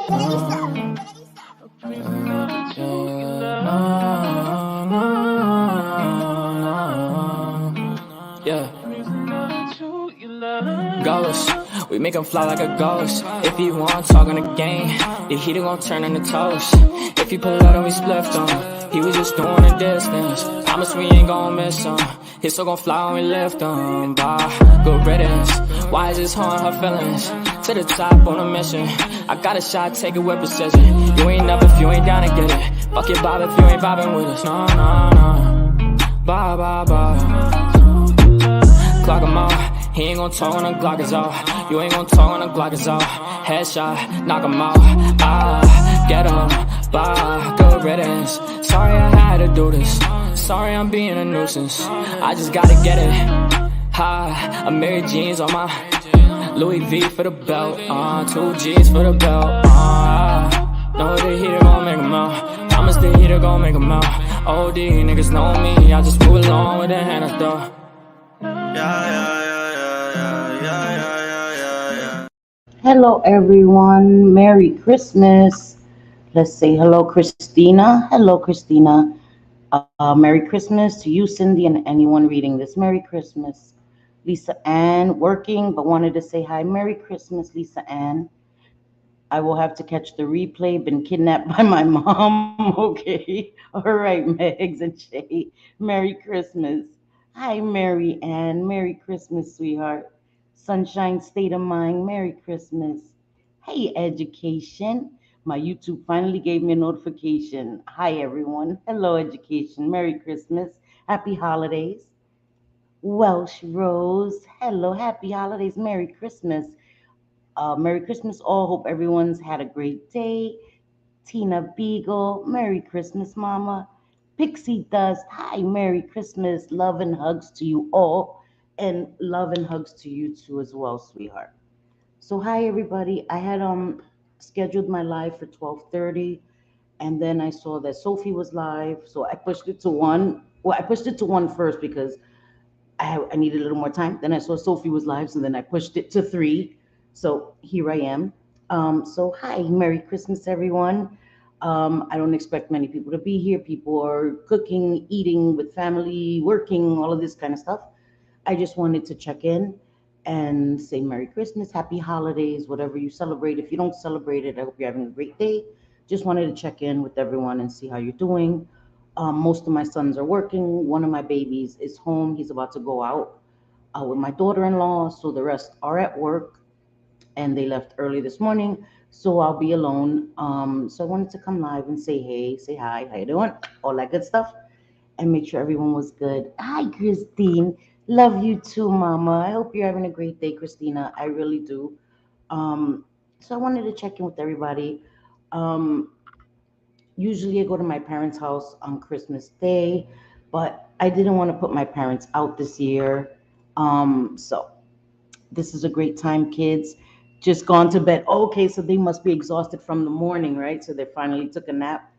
Yeah. Ghost, we make him fly like a ghost. If he want talk on the game, the heater gon' turn into toast. If he pull out and we split on, he was just doing a distance. Promise we ain't gon' miss him. His soul gon' fly when we lift him. Bye, good riddance. Why is this harm her feelings? To the top on a mission. I got a shot, take it with precision. You ain't up if you ain't down to get it. Fuck your bob if you ain't bobbing with us. No, no, no. Bye, bye, bye. Clock him out. He ain't gon' talk when the Glock is off. You ain't gon' talk when the Glock is off. Headshot, knock him out. Get him, bye, good riddance. Sorry I had to do this. Sorry I'm being a nuisance. I just gotta get it. I'm Mary jeans on my Louis V for the belt. 2 G's for the belt. Know the heater gon' make 'em out. Promise the heater gon' make 'em out. OD niggas know me. I just move along with the hand I throw. Hello everyone, Merry Christmas. Let's say hello Christina. Hello Christina. Merry Christmas to you, Cindy, and anyone reading this. Merry Christmas. Lisa Ann, working, but wanted to say hi. Merry Christmas, Lisa Ann. I will have to catch the replay. Been kidnapped by my mom. Okay. All right, Megs and Shay. Merry Christmas. Hi, Mary Ann. Merry Christmas, sweetheart. Sunshine State of Mind. Merry Christmas. Hey, Education. My YouTube finally gave me a notification. Hi, everyone. Hello, Education. Merry Christmas. Happy holidays. Welsh Rose. Hello. Happy holidays. Merry Christmas. Merry Christmas all. Hope everyone's had a great day. Tina Beagle. Merry Christmas, Mama. Pixie Dust. Hi, Merry Christmas. Love and hugs to you all. And love and hugs to you too as well, sweetheart. So hi everybody. I had scheduled my live for 12:30 and then I saw that Sophie was live. So I pushed it to 1. Well, I pushed it to 1 first because I needed a little more time. Then I saw Sophie was live, so then I pushed it to 3. So here I am. So hi, Merry Christmas, everyone. I don't expect many people to be here. People are cooking, eating with family, working, all of this kind of stuff. I just wanted to check in and say Merry Christmas, Happy Holidays, whatever you celebrate. If you don't celebrate it, I hope you're having a great day. Just wanted to check in with everyone and see how you're doing. Most of my sons are working. One of my babies is home. He's about to go out with my daughter-in-law. So the rest are at work and they left early this morning. So I'll be alone. So I wanted to come live and say hey, say hi, how you doing? All that good stuff. And make sure everyone was good. Hi, Christine. Love you too, Mama. I hope you're having a great day, Christina. I really do. So I wanted to check in with everybody. Um, Usually I go to my parents' house on Christmas Day, but I didn't want to put my parents out this year. So this is a great time, kids. Just gone to bed. Okay, so they must be exhausted from the morning, right? So they finally took a nap.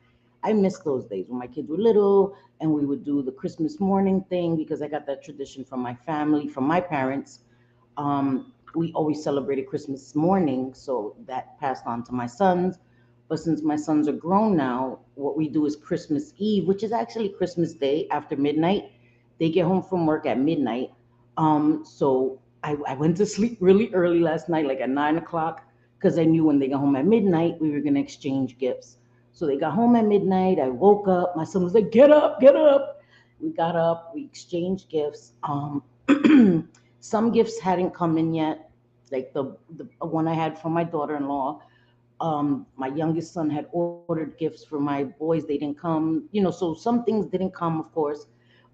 I miss those days when my kids were little and we would do the Christmas morning thing because I got that tradition from my family, from my parents. We always celebrated Christmas morning, so that passed on to my sons. But since my sons are grown now, what we do is Christmas Eve, which is actually Christmas Day after midnight. They get home from work at midnight. So I went to sleep really early last night, like at 9 o'clock, because I knew when they got home at midnight, we were going to exchange gifts. So they got home at midnight. I woke up. My son was like, get up, get up. We got up. We exchanged gifts. Some gifts hadn't come in yet, like the one I had from my daughter-in-law. My youngest son had ordered gifts for my boys. They didn't come, so some things didn't come, of course,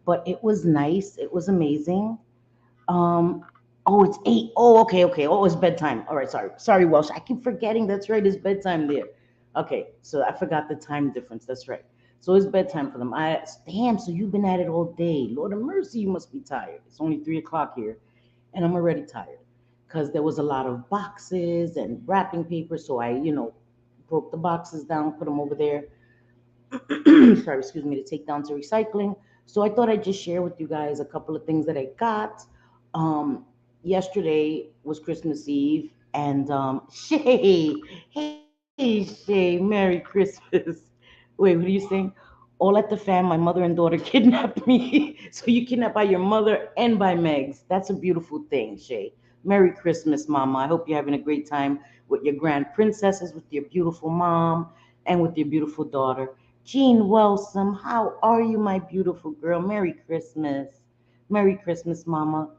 but it was nice. It was amazing. Um, oh, it's 8. Oh, okay, okay. Oh, it's bedtime. All right, sorry, Welsh. I keep forgetting. That's right, it's bedtime there. Okay, so I forgot the time difference. That's right. So it's bedtime for them. Damn. So you've been at it all day. Lord of mercy, you must be tired. It's only 3 o'clock here, and I'm already tired because there was a lot of boxes and wrapping paper. So I, broke the boxes down, put them over there. Sorry, excuse me, to take down to recycling. So I thought I'd just share with you guys a couple of things that I got. Yesterday was Christmas Eve, and Shay, hey Shay, Merry Christmas. Wait, what are you saying? All at the fam, my mother and daughter kidnapped me. So you kidnapped by your mother and by Megs. That's a beautiful thing, Shay. Merry Christmas, Mama. I hope you're having a great time with your grand princesses, with your beautiful mom, and with your beautiful daughter. Jean Wellsome, how are you, my beautiful girl? Merry Christmas. Merry Christmas, Mama.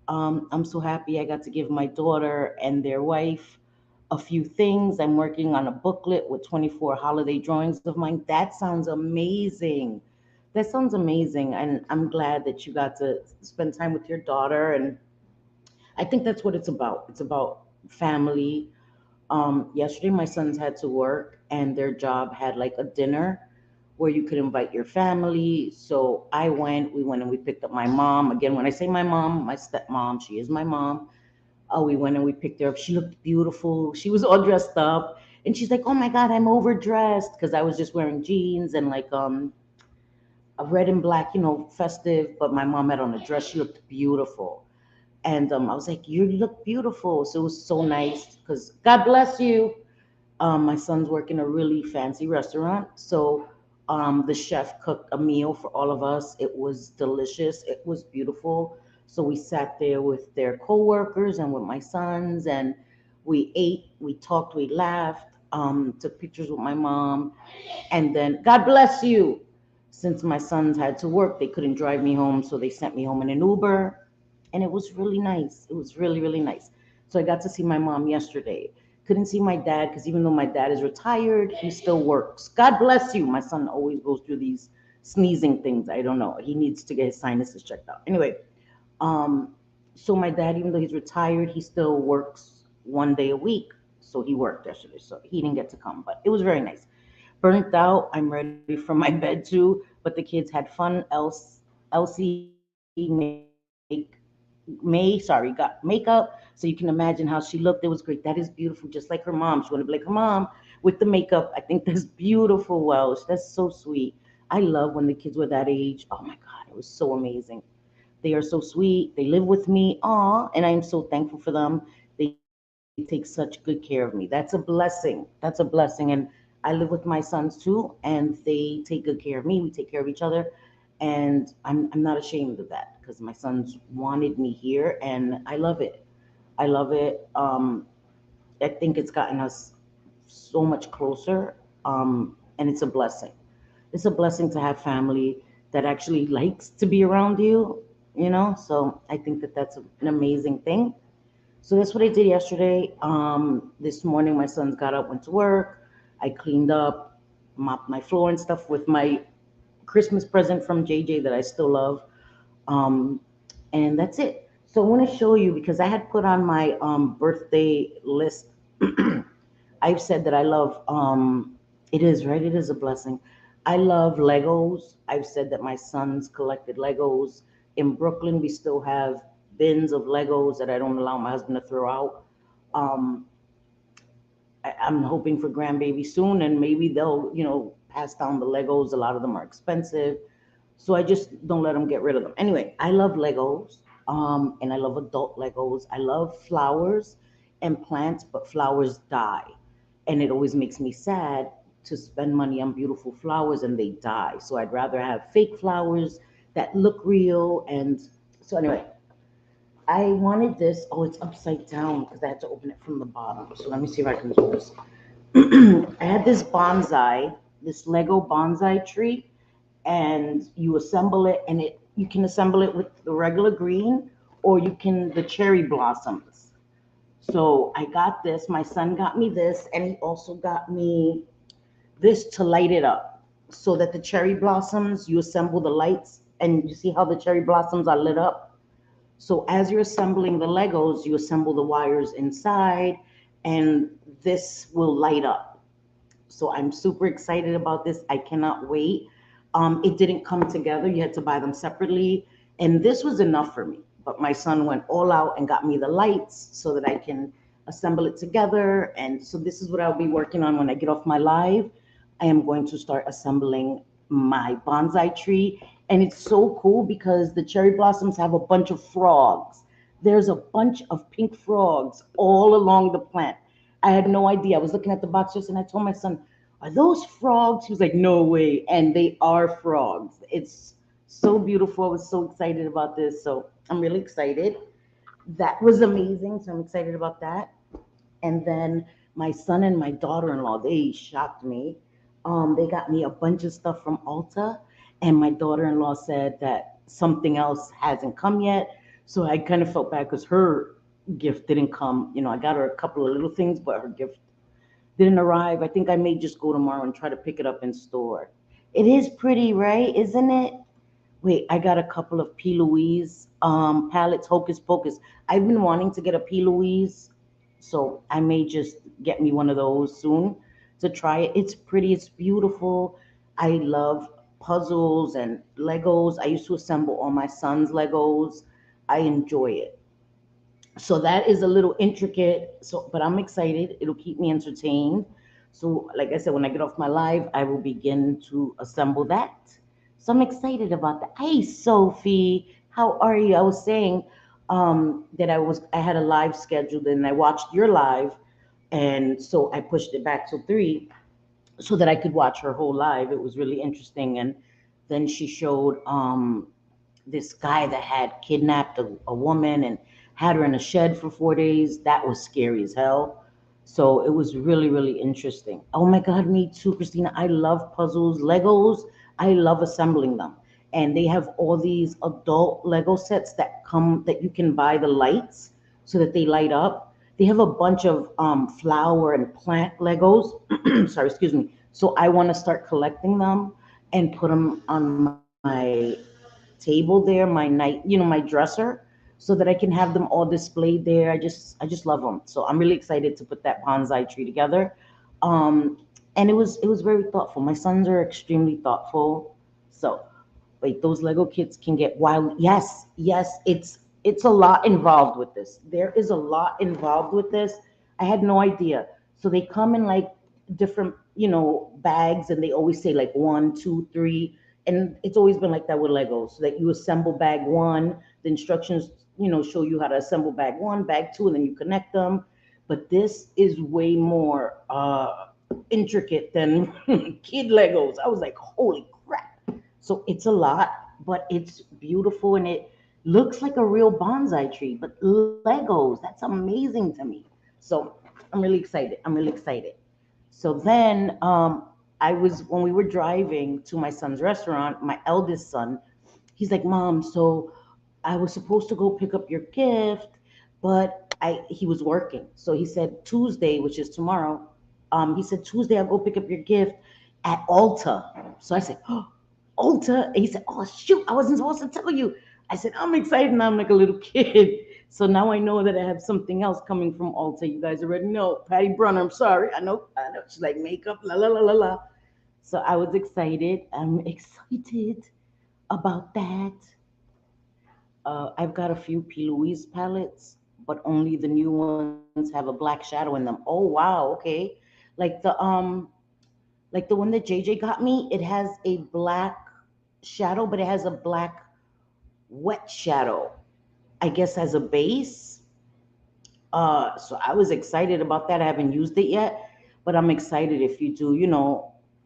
I'm so happy I got to give my daughter and their wife a few things. I'm working on a booklet with 24 holiday drawings of mine. That sounds amazing. That sounds amazing. And I'm glad that you got to spend time with your daughter. And I think that's what it's about. It's about family. Yesterday, my sons had to work, and their job had like a dinner where you could invite your family. So we went and we picked up my mom. Again, when I say my mom, my stepmom, she is my mom. We went and we picked her up. She looked beautiful. She was all dressed up. And she's like, "Oh my God, I'm overdressed." Because I was just wearing jeans and like a red and black, festive. But my mom had on a dress. She looked beautiful. And I was like, "You look beautiful." So it was so nice because God bless you. My son's work in a really fancy restaurant. So the chef cooked a meal for all of us. It was delicious. It was beautiful. So we sat there with their coworkers and with my sons, and we ate, we talked, we laughed, took pictures with my mom. And then, God bless you. Since my sons had to work, they couldn't drive me home. So they sent me home in an Uber. And it was really nice. It was really, really nice. So I got to see my mom yesterday. Couldn't see my dad because even though my dad is retired, he still works. God bless you. My son always goes through these sneezing things. I don't know. He needs to get his sinuses checked out. Anyway, um, so my dad, even though he's retired, he still works 1 day a week. So he worked yesterday. So he didn't get to come, but it was very nice. Burnt out. I'm ready for my bed too. But the kids had fun. Elsie got makeup, so you can imagine how she looked. It was great. That is beautiful, just like her mom. She wanted to be like her mom with the makeup. I think that's beautiful, Welsh. That's so sweet. I love when the kids were that age. Oh my God, it was so amazing. They are so sweet. They live with me. Aw, and I am so thankful for them. They take such good care of me. That's a blessing. That's a blessing. And I live with my sons too, and they take good care of me. We take care of each other. And I'm not ashamed of that because my sons wanted me here and I love it. I love it. I think it's gotten us so much closer. And it's a blessing. It's a blessing to have family that actually likes to be around you. So I think that that's an amazing thing. So that's what I did yesterday. This morning, my sons got up, went to work. I cleaned up, mopped my floor and stuff with my Christmas present from JJ that I still love. Um, and that's it. So I want to show you because I had put on my birthday list. I've said that I love. It is right. It is a blessing. I love Legos. I've said that my sons collected Legos. In Brooklyn, we still have bins of Legos that I don't allow my husband to throw out. Um, I'm hoping for grandbaby soon, and maybe they'll, pass down the Legos. A lot of them are expensive, so I just don't let them get rid of them. Anyway, I love Legos, and I love adult Legos. I love flowers and plants, but flowers die, and it always makes me sad to spend money on beautiful flowers and they die. So I'd rather have fake flowers that look real. And so anyway, I wanted this. Oh, it's upside down because I had to open it from the bottom. So let me see if I can do this. I had this bonsai, this Lego bonsai tree, and you assemble it, and you can assemble it with the regular green, or you can the cherry blossoms. So I got this. My son got me this, and he also got me this to light it up, so that the cherry blossoms, you assemble the lights, and you see how the cherry blossoms are lit up. So as you're assembling the Legos, you assemble the wires inside, and this will light up. So I'm super excited about this. I cannot wait. It didn't come together. You had to buy them separately. And this was enough for me. But my son went all out and got me the lights so that I can assemble it together. And so this is what I'll be working on when I get off my live. I am going to start assembling my bonsai tree. And it's so cool because the cherry blossoms have a bunch of frogs. There's a bunch of pink frogs all along the plant. I had no idea. I was looking at the box just and I told my son, "Are those frogs?" He was like, "No way." And they are frogs. It's so beautiful. I was so excited about this. So I'm really excited. That was amazing. So I'm excited about that. And then my son and my daughter-in-law, they shocked me. They got me a bunch of stuff from Ulta, and my daughter-in-law said that something else hasn't come yet. So I kind of felt bad because her gift didn't come. I got her a couple of little things, but her gift didn't arrive. I think I may just go tomorrow and try to pick it up in store. It is pretty, right? Isn't it? Wait, I got a couple of P. Louise palettes, Hocus Pocus. I've been wanting to get a P. Louise, so I may just get me one of those soon to try it. It's pretty, it's beautiful. I love puzzles and Legos. I used to assemble all my son's Legos. I enjoy it. So that is a little intricate. So, but I'm excited. It'll keep me entertained. So, like I said, when I get off my live, I will begin to assemble that. So I'm excited about that. Hey, Sophie, how are you? I was saying that I had a live scheduled and I watched your live, and so I pushed it back to 3 so that I could watch her whole live. It was really interesting, and then she showed this guy that had kidnapped a woman and had her in a shed for 4 days. That was scary as hell. So it was really, really interesting. Oh my God, me too, Christina. I love puzzles, Legos. I love assembling them. And they have all these adult Lego sets that you can buy the lights so that they light up. They have a bunch of flower and plant Legos. Sorry, excuse me. So I want to start collecting them and put them on my table there, my dresser, so that I can have them all displayed there. I just love them. So I'm really excited to put that bonsai tree together. And it was very thoughtful. My sons are extremely thoughtful. So wait, those Lego kits can get wild. Yes, yes, it's a lot involved with this. There is a lot involved with this. I had no idea. So they come in like different, bags, and they always say like one, two, three, and it's always been like that with Legos. So that you assemble bag one, the instructions, show you how to assemble bag one, bag two, and then you connect them. But this is way more intricate than kid Legos. I was like, holy crap. So it's a lot, but it's beautiful and it looks like a real bonsai tree. But Legos, that's amazing to me. So I'm really excited. I'm really excited. So then when we were driving to my son's restaurant, my eldest son, he's like, "Mom, so I was supposed to go pick up your gift, but he was working. So he said Tuesday, which is tomorrow, he said Tuesday I'll go pick up your gift at Ulta." So I said, "Oh, Ulta." And he said, "Oh shoot, I wasn't supposed to tell you." I said, "I'm excited and I'm like a little kid." So now I know that I have something else coming from Ulta. You guys already know. Patty Brunner, I'm sorry. I know. She's like makeup, la la la la la. So I was excited. I'm excited about that. I've got a few P. Louise palettes, but only the new ones have a black shadow in them. Oh wow, okay. Like the one that JJ got me, it has a black shadow, but it has a black wet shadow. I guess as a base. So I was excited about that. I haven't used it yet, but I'm excited if you do,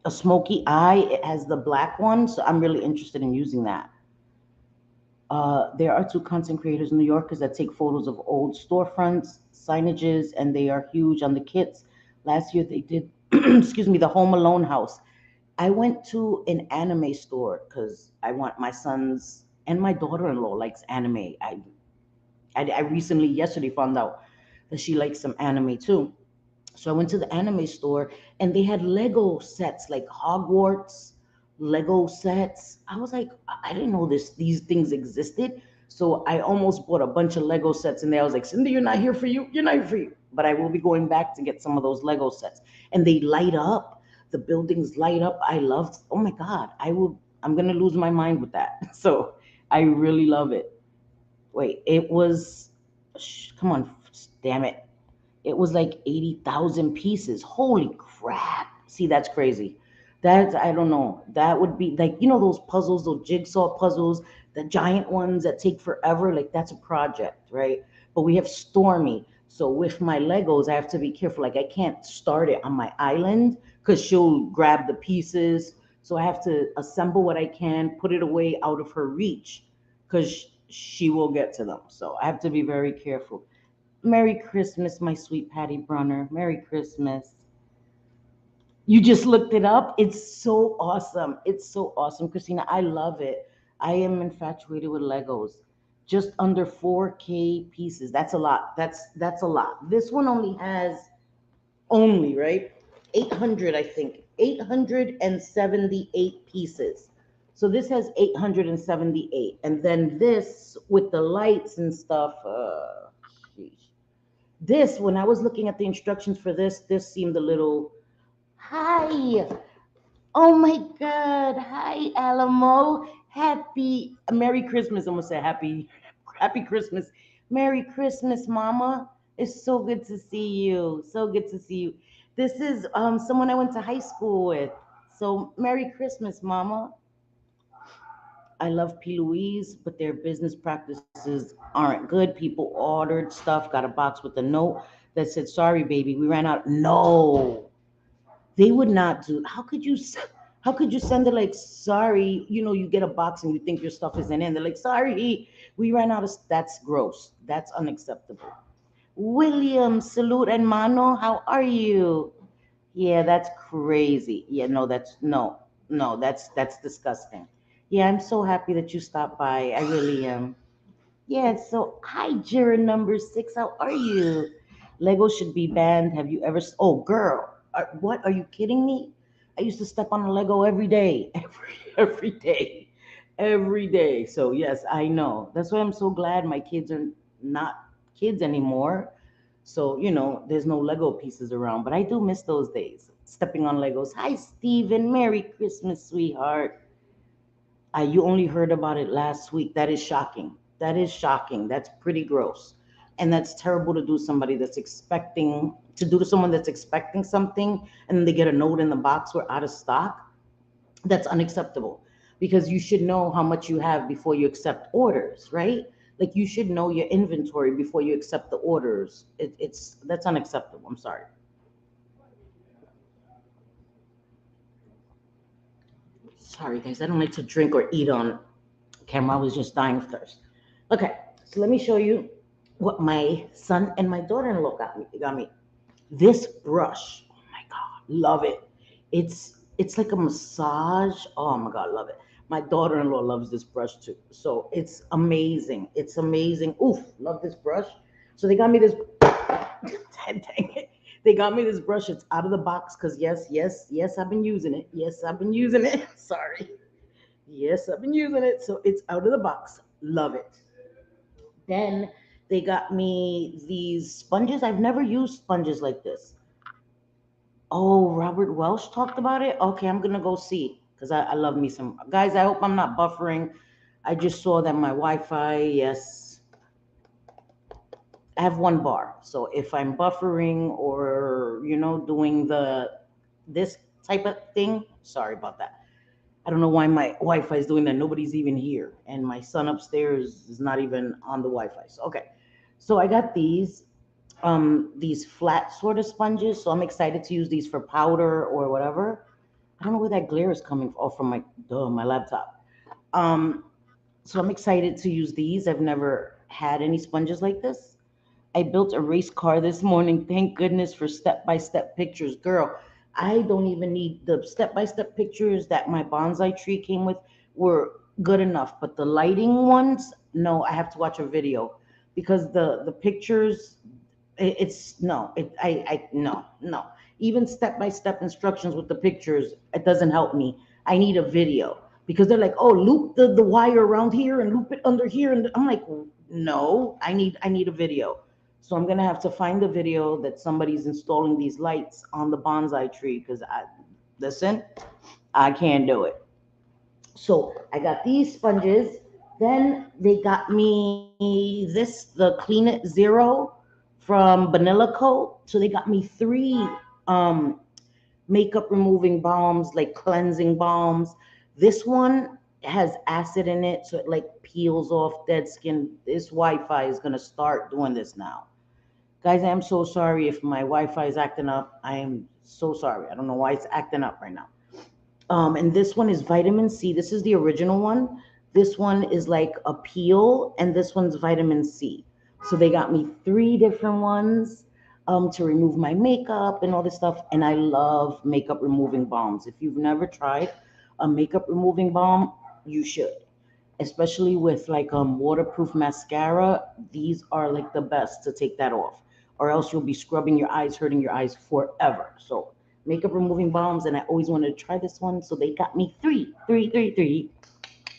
a smoky eye. It has the black one, so I'm really interested in using that. There are two content creators in New Yorkers that take photos of old storefronts, signages, and they are huge on the kits. Last year they did, excuse me, the Home Alone house. I went to an anime store because I want my sons and my daughter-in-law likes anime. I recently, yesterday, found out that she likes some anime too. So I went to the anime store and they had Lego sets like Hogwarts Lego sets. I was like, I didn't know these things existed. So I almost bought a bunch of Lego sets and there. I was like, Cindy, you're not here for you. You're not here for you. But I will be going back to get some of those Lego sets. And they light up. The buildings light up. I love. Oh my God. I'm gonna lose my mind with that. So I really love it. Wait, it was. Come on, damn it. It was like 80,000 pieces. Holy crap. See, that's crazy. I don't know. That would be like, those puzzles, those jigsaw puzzles, the giant ones that take forever. Like, that's a project, right? But we have Stormy. So with my Legos, I have to be careful. Like I can't start it on my island because she'll grab the pieces. So I have to assemble what I can, put it away out of her reach because she will get to them. So I have to be very careful. Merry Christmas, my sweet Patty Brunner. Merry Christmas. You just looked it up. It's so awesome. It's so awesome, Christina. I love it. I am infatuated with Legos. Just under 4K pieces. That's a lot. That's a lot. This one only has only, right? 800, I think. 878 pieces. So this has 878. And then this with the lights and stuff, sheesh. This, when I was looking at the instructions for this seemed a little. Hi. Oh my God. Hi, Alamo. Happy Merry Christmas. I'm gonna say happy Christmas. Merry Christmas, Mama. It's so good to see you. So good to see you. This is someone I went to high school with. So Merry Christmas, Mama. I love P. Louise, but their business practices aren't good. People ordered stuff, got a box with a note that said, "Sorry, baby, we ran out." No, they would not do. How could you send it like, sorry, you get a box and you think your stuff isn't in. They're like, sorry, we ran out of. That's gross. That's unacceptable. William, salute and mano. How are you? Yeah, that's crazy. Yeah, no, no, that's disgusting. Yeah, I'm so happy that you stopped by. I really am. Yeah, so hi, Jira number six. How are you? Lego should be banned. Have you ever? Oh, girl, what? Are you kidding me? I used to step on a Lego every day, every day, every day. So yes, I know. That's why I'm so glad my kids are not kids anymore. So there's no Lego pieces around. But I do miss those days, stepping on Legos. Hi, Steven. Merry Christmas, sweetheart. You only heard about it last week. That is shocking. That is shocking. That's pretty gross. And that's terrible to do to someone that's expecting something and then they get a note in the box, we're out of stock. That's unacceptable because you should know how much you have before you accept orders, right? Like you should know your inventory before you accept the orders. That's unacceptable. I'm sorry. Sorry, guys. I don't like to drink or eat on camera. I was just dying of thirst. Okay, so let me show you what my son and my daughter-in-law got me. They got me this brush. Oh my God, love it. It's like a massage. Oh my God, love it. My daughter-in-law loves this brush too. So it's amazing. It's amazing. Oof, love this brush. So they got me this. Dang it. They got me this brush. It's out of the box because yes, yes, yes, I've been using it. Yes, I've been using it. Sorry. Yes, I've been using it. So it's out of the box. Love it. Then they got me these sponges. I've never used sponges like this. Oh, Robert Welsh talked about it. Okay, I'm gonna go see because I love me some guys. I hope I'm not buffering. I just saw that my Wi-Fi. Yes, I have one bar. So if I'm buffering or doing this type of thing, sorry about that. I don't know why my Wi-Fi is doing that. Nobody's even here, and my son upstairs is not even on the Wi-Fi. So okay, so I got these flat sort of sponges. So I'm excited to use these for powder or whatever. I don't know where that glare is coming from. Oh, from my laptop. Um, so I'm excited to use these. I've never had any sponges like this. I built a race car this morning. Thank goodness for step by step pictures. Girl, I don't even need the step by step pictures that my bonsai tree came with were good enough. But the lighting ones, no, I have to watch a video because the pictures, it's no, no, no. Even step by step instructions with the pictures, it doesn't help me. I need a video because they're like, oh, loop the wire around here and loop it under here. And I'm like, no, I need a video. So I'm gonna have to find a video that somebody's installing these lights on the bonsai tree because listen, I can't do it. So I got these sponges. Then they got me the Clean It Zero from Vanilla Co. So they got me three um, makeup removing balms, like cleansing balms. This one has acid in it, so it like peels off dead skin. This Wi-Fi is gonna start doing this now Guys, I am so sorry if my Wi-Fi is acting up. I am so sorry. I don't know why it's acting up right now. And this one is vitamin C. This is the original one. This one is like a peel, and this one's vitamin C. So they got me three different ones to remove my makeup and all this stuff. And I love makeup removing balms. If you've never tried a makeup removing balm, you should. Especially with like waterproof mascara, these are like the best to take that off, or else you'll be scrubbing your eyes, hurting your eyes forever. So makeup removing balms, and I always wanted to try this one, so they got me three.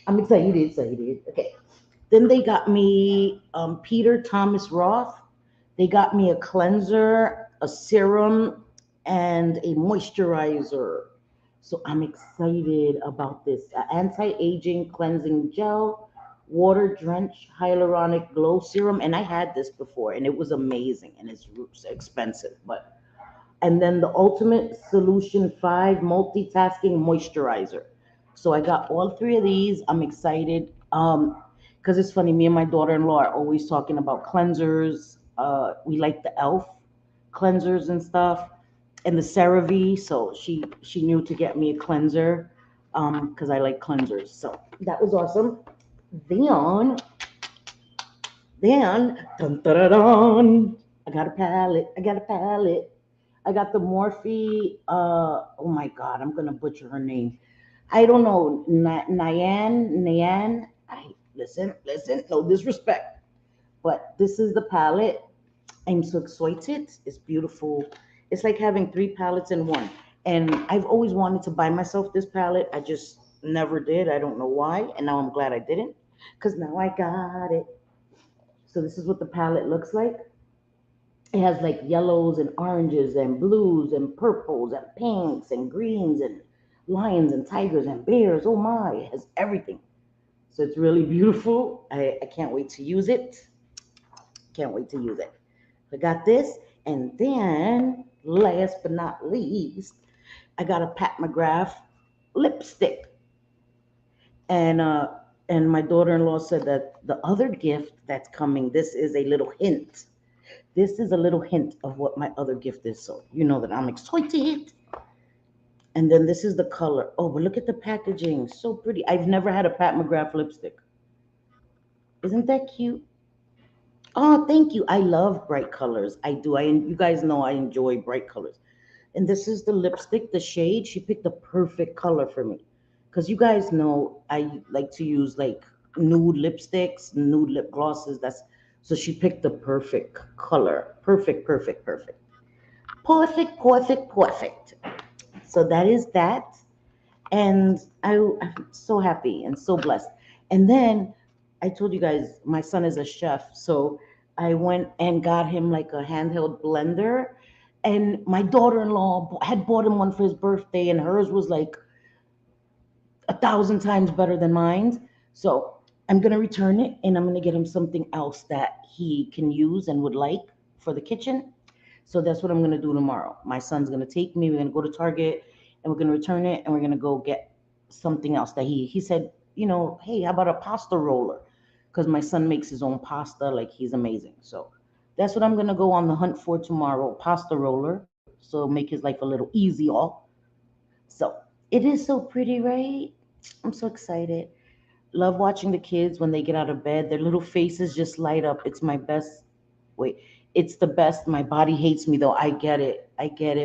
I'm excited. Okay, then they got me Peter Thomas Roth. They got me a cleanser, a serum, and a moisturizer. So I'm excited about this. Anti-aging cleansing gel, water drenched hyaluronic glow serum, and I had this before, and it was amazing, and it's expensive, but and then the Ultimate Solution 5 Multitasking Moisturizer. So I got all three of these. I'm excited. Because it's funny, me and my daughter-in-law are always talking about cleansers. We like the e.l.f. cleansers and stuff, and the CeraVe. So she knew to get me a cleanser, because I like cleansers. So that was awesome. Then dun, dun, dun, dun, I got a palette. I got the Morphe. Oh my God, I'm gonna butcher her name. I don't know. Nyan. I listen. No disrespect, but this is the palette. I'm so excited. It's beautiful. It's like having three palettes in one. And I've always wanted to buy myself this palette. I just never did. I don't know why. And now I'm glad I didn't, because now I got it. So this is what the palette looks like. It has like yellows and oranges and blues and purples and pinks and greens and lions and tigers and bears. Oh my, it has everything. So it's really beautiful. I can't wait to use it. Can't wait to use it. I got this. And then, last but not least, I got a Pat McGrath lipstick. And my daughter-in-law said that the other gift that's coming, this is a little hint. This is a little hint of what my other gift is. So you know that I'm excited. And then this is the color. Oh, but look at the packaging. So pretty. I've never had a Pat McGrath lipstick. Isn't that cute? Oh, thank you. I love bright colors. I do. You guys know I enjoy bright colors. And this is the lipstick, the shade. She picked the perfect color for me. Because you guys know I like to use like nude lipsticks, nude lip glosses. That's so she picked the perfect color. Perfect. Perfect. So that is that. And I'm so happy and so blessed. And then I told you guys my son is a chef, so I went and got him like a handheld blender. And my daughter-in-law had bought him one for his birthday, and hers was like 1,000 times better than mine. So I'm gonna return it, and I'm gonna get him something else that he can use and would like for the kitchen. So that's what I'm gonna do tomorrow. My son's gonna take me. We're gonna go to Target, and we're gonna return it, and we're gonna go get something else that he said. Hey, how about a pasta roller? Because my son makes his own pasta, like he's amazing. So that's what I'm gonna go on the hunt for tomorrow. Pasta roller. So make his life a little easy all. So it is so pretty, right? I'm so excited. Love watching the kids when they get out of bed. Their little faces just light up. It's my best. Wait, it's the best. My body hates me though. I get it.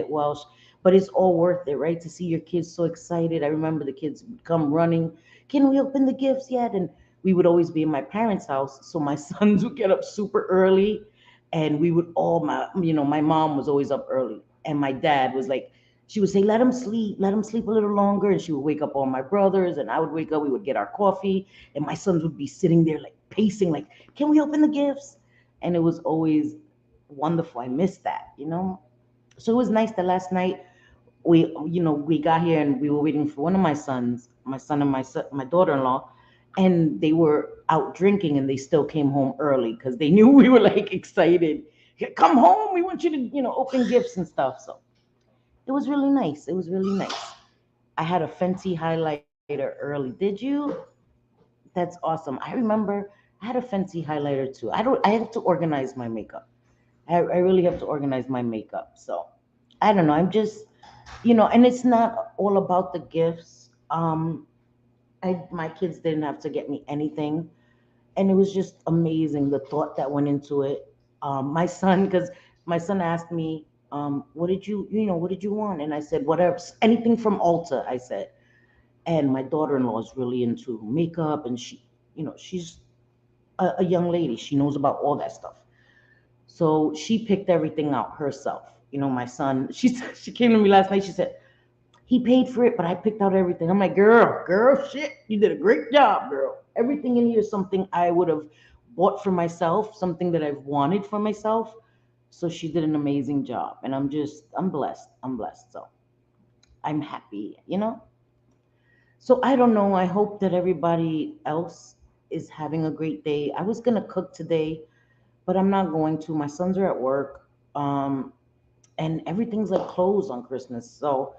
Welsh. But it's all worth it, right? To see your kids so excited. I remember the kids would come running. Can we open the gifts yet? And we would always be in my parents' house. So my sons would get up super early, and we would all my mom was always up early, and my dad was like, she would say, let him sleep a little longer. And she would wake up all my brothers, and I would wake up. We would get our coffee, and my sons would be sitting there like pacing, like, can we open the gifts? And it was always wonderful. I missed that. So it was nice that last night we got here and we were waiting for one of my son and my daughter-in-law, and they were out drinking, and they still came home early because they knew we were like excited. "Yeah, come home. We want you to open gifts and stuff." So it was really nice. I had a Fenty highlighter early. Did you? That's awesome. I remember I had a Fenty highlighter too. I have to organize my makeup. I really have to organize my makeup. So I don't know. I'm just, and it's not all about the gifts. My kids didn't have to get me anything, and it was just amazing the thought that went into it. My son, because my son asked me, "What did what did you want?" And I said, "Whatever, anything from Ulta." I said, and my daughter-in-law is really into makeup, and she's a young lady. She knows about all that stuff. So she picked everything out herself. My son, she came to me last night. She said, he paid for it, but I picked out everything. I'm like, girl, shit, you did a great job, girl. Everything in here is something I would have bought for myself, something that I've wanted for myself. So she did an amazing job. And I'm blessed. I'm blessed. So I'm happy. So I don't know. I hope that everybody else is having a great day. I was going to cook today, but I'm not going to. My sons are at work. And everything's like closed on Christmas. So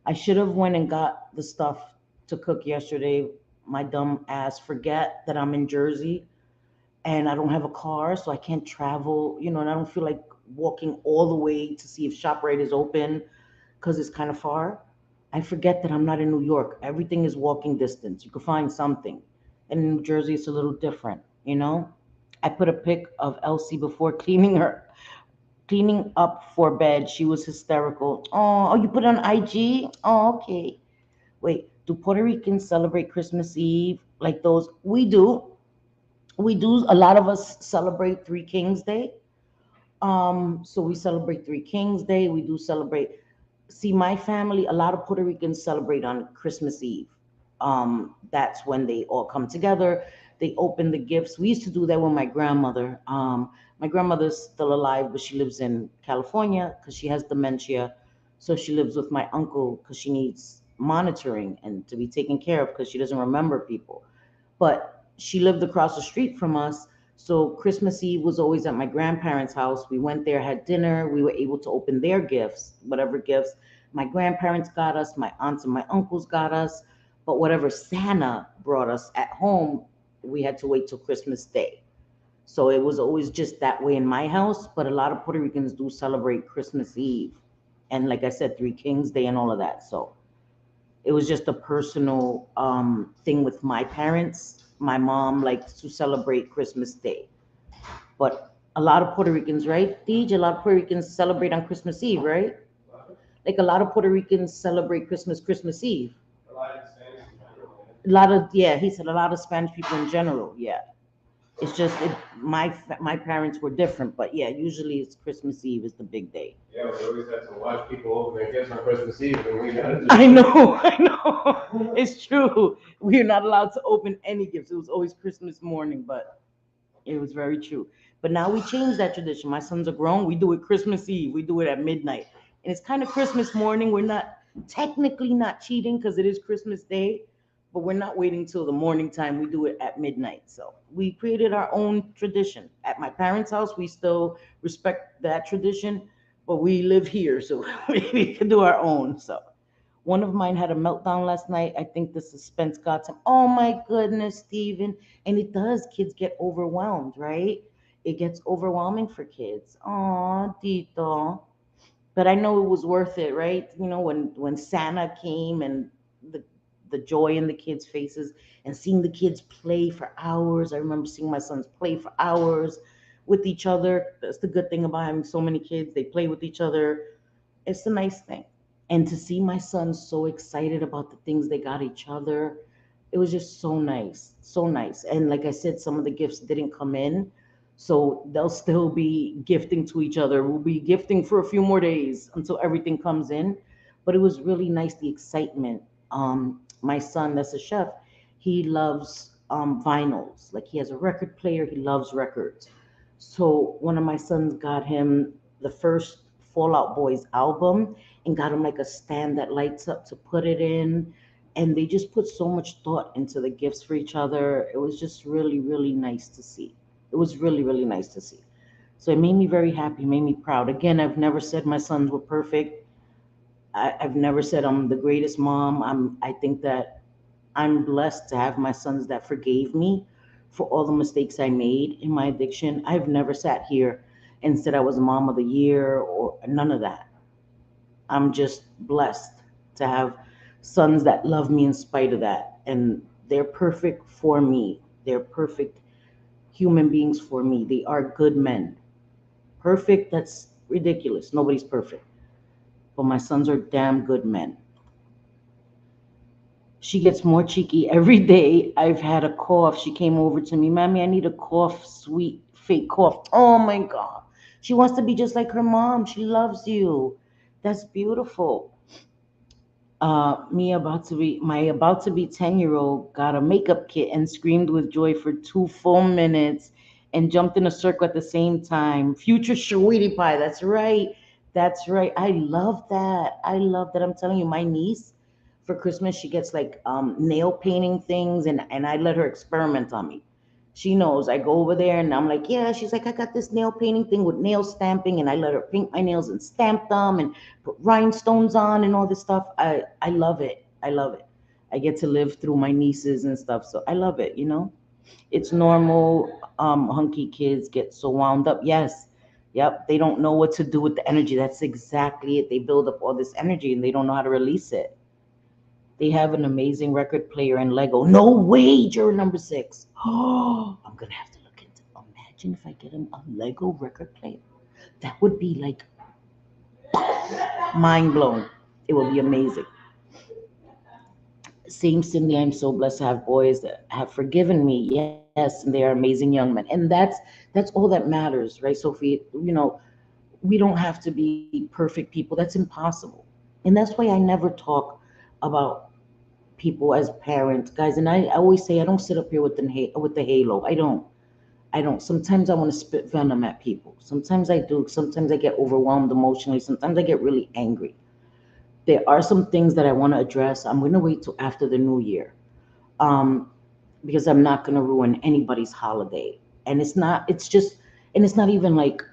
I should have went and got the stuff to cook yesterday. My dumb ass forget that I'm in Jersey and I don't have a car, so I can't travel, and I don't feel like walking all the way to see if ShopRite is open because it's kind of far. I forget that I'm not in New York. Everything is walking distance. You can find something. And in New Jersey, it's a little different. I put a pic of Elsie before cleaning up for bed. She was hysterical. Oh, you put it on IG? Oh, okay. Wait, do Puerto Ricans celebrate Christmas Eve like those? We do. We do. A lot of us celebrate Three Kings Day. So we celebrate Three Kings Day. We do celebrate. See, my family, a lot of Puerto Ricans celebrate on Christmas Eve. That's when they all come together. They open the gifts. We used to do that with my grandmother. My grandmother's still alive, but she lives in California because she has dementia. So she lives with my uncle because she needs monitoring and to be taken care of because she doesn't remember people. But she lived across the street from us. So Christmas Eve was always at my grandparents' house. We went there, had dinner. We were able to open their gifts, whatever gifts my grandparents got us, my aunts and my uncles got us. But whatever Santa brought us at home, we had to wait till Christmas Day. So it was always just that way in my house. But a lot of Puerto Ricans do celebrate Christmas Eve. And like I said, Three Kings Day and all of that. So it was just a personal thing with my parents. My mom likes to celebrate Christmas Day. But a lot of Puerto Ricans, right, Deej? A lot of Puerto Ricans celebrate on Christmas Eve, right? Like a lot of Puerto Ricans celebrate Christmas Eve. A lot of, yeah, he said a lot of Spanish people in general, yeah. It's just my parents were different, but yeah, usually it's Christmas Eve is the big day. Yeah, we always had to watch people open their gifts on Christmas Eve, and we got to I just. know, I know. It's true. We're not allowed to open any gifts. It was always Christmas morning, but it was very true. But now we changed that tradition. My sons are grown. We do it Christmas Eve. We do it at midnight. And it's kind of Christmas morning. We're not technically not cheating because it is Christmas Day, but we're not waiting till the morning time. We do it at midnight. So we created our own tradition. At my parents' house, we still respect that tradition, but we live here, so we can do our own. So one of mine had a meltdown last night. I think the suspense got to him. Oh my goodness, Steven. And it does. Kids get overwhelmed, right? It gets overwhelming for kids. Oh, Tito. But I know it was worth it, right? When Santa came and the the joy in the kids' faces and seeing the kids play for hours. I remember seeing my sons play for hours with each other. That's the good thing about having so many kids. They play with each other. It's a nice thing. And to see my sons so excited about the things they got each other, it was just so nice, so nice. And like I said, some of the gifts didn't come in, so they'll still be gifting to each other. We'll be gifting for a few more days until everything comes in. But it was really nice, the excitement. My son, that's a chef, he loves vinyls. Like he has a record player, he loves records. So one of my sons got him the first Fallout Boys album and got him like a stand that lights up to put it in. And they just put so much thought into the gifts for each other. It was just really, really nice to see. It was really, really nice to see. So it made me very happy, made me proud. Again, I've never said my sons were perfect. I've never said I'm the greatest mom. I think that I'm blessed to have my sons that forgave me for all the mistakes I made in my addiction. I've never sat here and said I was mom of the year or none of that. I'm just blessed to have sons that love me in spite of that. And they're perfect for me. They're perfect human beings for me. They are good men. Perfect, that's ridiculous. Nobody's perfect. But my sons are damn good men. She gets more cheeky every day. I've had a cough. She came over to me, Mommy, I need a cough, sweet fake cough. Oh my God. She wants to be just like her mom. She loves you. That's beautiful. Me about to be my about to be 10-year-old got a makeup kit and screamed with joy for 2 full minutes and jumped in a circle at the same time. Future sweetie pie, that's right. That's right. I love that. I love that. I'm telling you, my niece for Christmas, she gets like nail painting things, and I let her experiment on me. She knows. I go over there and I'm like, yeah, she's like, I got this nail painting thing with nail stamping, and I let her paint my nails and stamp them and put rhinestones on and all this stuff. I love it. I love it. I get to live through my nieces and stuff, so I love it. It's normal. Hunky kids get so wound up. Yes, yep. They don't know what to do with the energy. That's exactly it. They build up all this energy and they don't know how to release it. They have an amazing record player and Lego. No way, juror number 6. Oh, I'm gonna have to look into. Imagine if I get him a Lego record player. That would be like mind blown. It will be amazing. Same, Cindy. I'm so blessed to have boys that have forgiven me. Yes, and they are amazing young men, and that's all that matters, right, Sophie? We don't have to be perfect people. That's impossible, and that's why I never talk about people as parents, guys. And I always say I don't sit up here with the halo. I don't. I don't. Sometimes I want to spit venom at people. Sometimes I do. Sometimes I get overwhelmed emotionally. Sometimes I get really angry. There are some things that I want to address. I'm going to wait till after the new year, um, because I'm not going to ruin anybody's holiday. And it's not. It's just. And it's not even like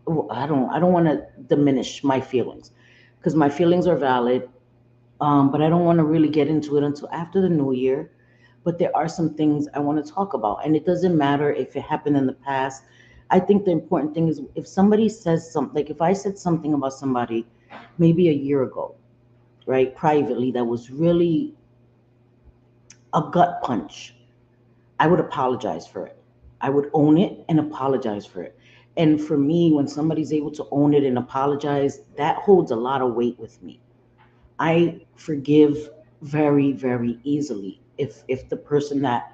I don't want to diminish my feelings, because my feelings are valid. But I don't want to really get into it until after the new year. But there are some things I want to talk about, and it doesn't matter if it happened in the past. I think the important thing is if somebody says something, like if I said something about somebody maybe a year ago, right, privately, that was really a gut punch, I would apologize for it. I would own it and apologize for it. And for me, when somebody's able to own it and apologize, that holds a lot of weight with me. I forgive very, very easily. If the person that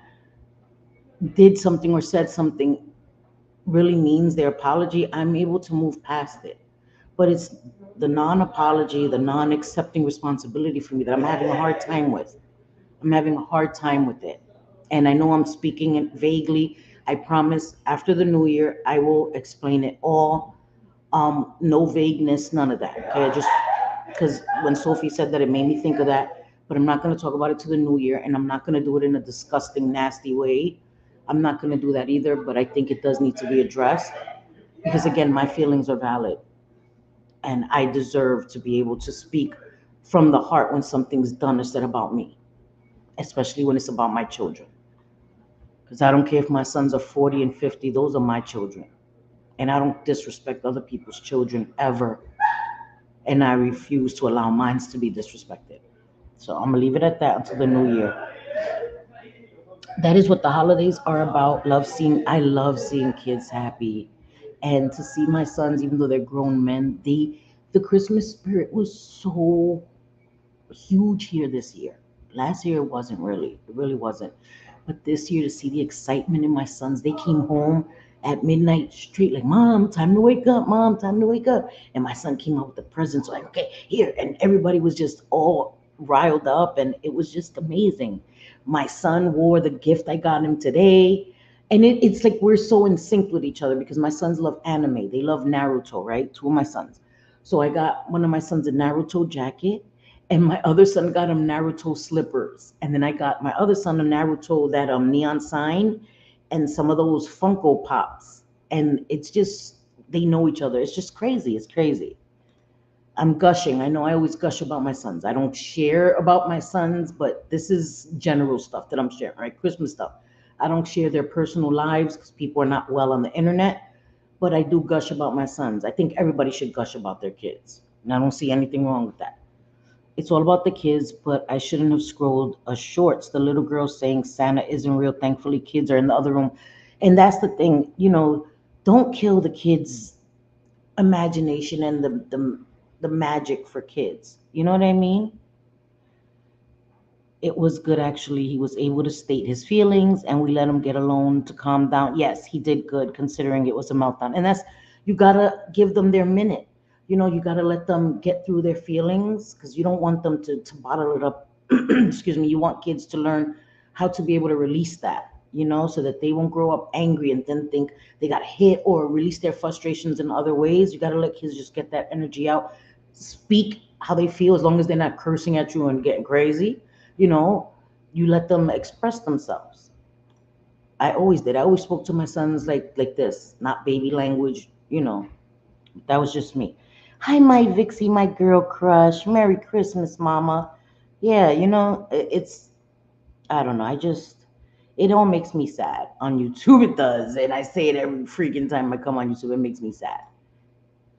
did something or said something really means their apology, I'm able to move past it. But it's the non-apology, the non-accepting responsibility for me that I'm having a hard time with. I'm having a hard time with it. And I know I'm speaking it vaguely. I promise after the new year, I will explain it all. No vagueness, none of that. Okay, I just because when Sophie said that, it made me think of that. But I'm not going to talk about it to the new year, and I'm not going to do it in a disgusting, nasty way. I'm not going to do that either. But I think it does need to be addressed because, again, my feelings are valid, and I deserve to be able to speak from the heart when something's done or said about me, especially when it's about my children. Because I don't care if my sons are 40 and 50; those are my children, and I don't disrespect other people's children ever, and I refuse to allow mine to be disrespected. So I'm gonna leave it at that until the new year. That is what the holidays are about. I love seeing kids happy, and to see my sons, even though they're grown men, the Christmas spirit was so huge here this year. Last year it really wasn't. But this year to see the excitement in my sons, they came home at midnight straight, like, Mom, time to wake up, Mom, time to wake up. And my son came out with the presents, like, okay, here. And everybody was just all riled up, and it was just amazing. My son wore the gift I got him today. And it's like we're so in sync with each other because my sons love anime. They love Naruto, right? Two of my sons. So I got one of my sons a Naruto jacket, and my other son got him Naruto slippers. And then I got my other son a Naruto that neon sign and some of those Funko Pops. And it's just they know each other. It's just crazy. It's crazy. I'm gushing. I know I always gush about my sons. I don't share about my sons, but this is general stuff that I'm sharing, right? Christmas stuff. I don't share their personal lives because people are not well on the internet. but I do gush about my sons. I think everybody should gush about their kids. And I don't see anything wrong with that. It's all about the kids, but I shouldn't have scrolled a shorts. The little girl saying Santa isn't real. Thankfully, kids are in the other room. And that's the thing, don't kill the kids' imagination and the magic for kids. You know what I mean? It was good actually. He was able to state his feelings and we let him get alone to calm down. Yes, he did good considering it was a meltdown. And that's, you gotta give them their minute. You gotta let them get through their feelings because you don't want them to bottle it up. Excuse me. You want kids to learn how to be able to release that, so that they won't grow up angry and then think they got hit or release their frustrations in other ways. You gotta let kids just get that energy out, speak how they feel as long as they're not cursing at you and getting crazy you know, you let them express themselves. I always did. I always spoke to my sons like this, not baby language. That was just me. Hi, my Vixie, my girl crush. Merry Christmas, Mama. Yeah, it's I don't know. It all makes me sad on YouTube. It does, and I say it every freaking time I come on YouTube. It makes me sad.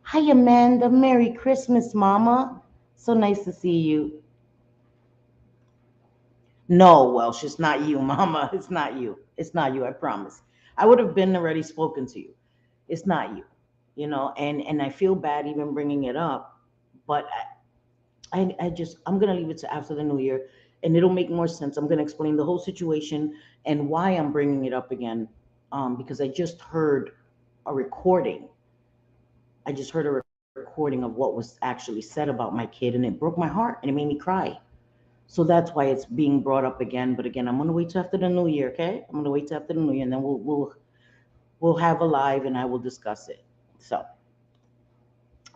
Hi, Amanda. Merry Christmas, Mama. So nice to see you. No, Welsh, it's not you, Mama. It's not you. It's not you. I promise. I would have been already spoken to you. It's not you. And I feel bad even bringing it up, but I'm gonna leave it to after the new year, and it'll make more sense. I'm gonna explain the whole situation and why I'm bringing it up again, because I just heard a recording. I just heard a recording of what was actually said about my kid, and it broke my heart and it made me cry. So that's why it's being brought up again. But again, I'm gonna wait till after the new year, okay? I'm gonna wait till after the new year, and then we'll have a live, and I will discuss it. So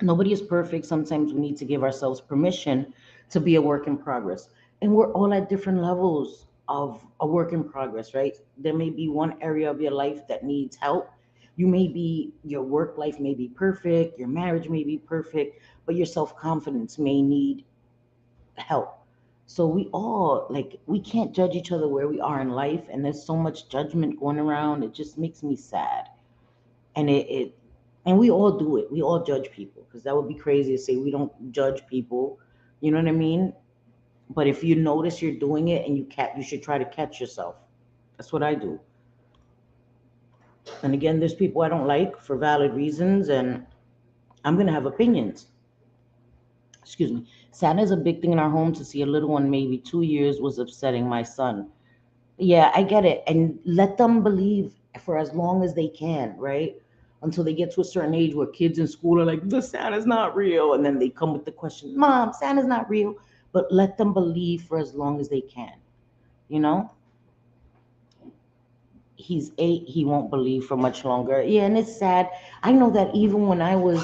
nobody is perfect. Sometimes we need to give ourselves permission to be a work in progress, and we're all at different levels of a work in progress, right? There may be one area of your life that needs help. Your work life may be perfect, your marriage may be perfect, but your self confidence may need help. So we can't judge each other where we are in life, and there's so much judgment going around. It just makes me sad, and and we all do it. We all judge people because that would be crazy to say we don't judge people. You know what I mean? But if you notice you're doing it and you should try to catch yourself. That's what I do. And again, there's people I don't like for valid reasons, and I'm gonna have opinions. Excuse me. Santa is a big thing in our home. To see a little one, maybe 2 years, was upsetting my son. Yeah, I get it. And let them believe for as long as they can, right? Until they get to a certain age where kids in school are like, the Santa's not real. And then they come with the question, Mom, Santa's not real. But let them believe for as long as they can. You know, he's 8, he won't believe for much longer. Yeah, and it's sad. I know that even when I was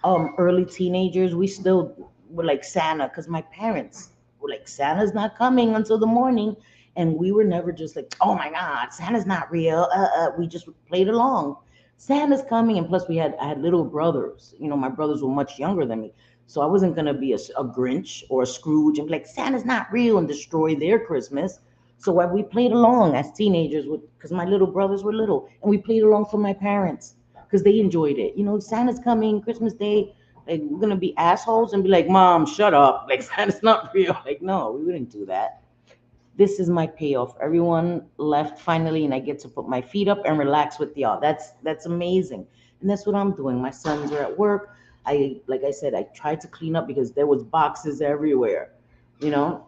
early teenagers, we still were like Santa because my parents were like, Santa's not coming until the morning. And we were never just like, oh my God, Santa's not real. We just played along. Santa's coming. And plus I had little brothers. My brothers were much younger than me. So I wasn't going to be a Grinch or a Scrooge and be like, Santa's not real and destroy their Christmas. So we played along as teenagers because my little brothers were little, and we played along for my parents because they enjoyed it. Santa's coming, Christmas Day. Like, we're gonna be assholes and be like, Mom, shut up. Like, Santa's not real. Like, no, we wouldn't do that. This is my payoff. Everyone left finally, and I get to put my feet up and relax with y'all. That's amazing, and that's what I'm doing. My sons are at work. Like I said, I tried to clean up because there was boxes everywhere. You know,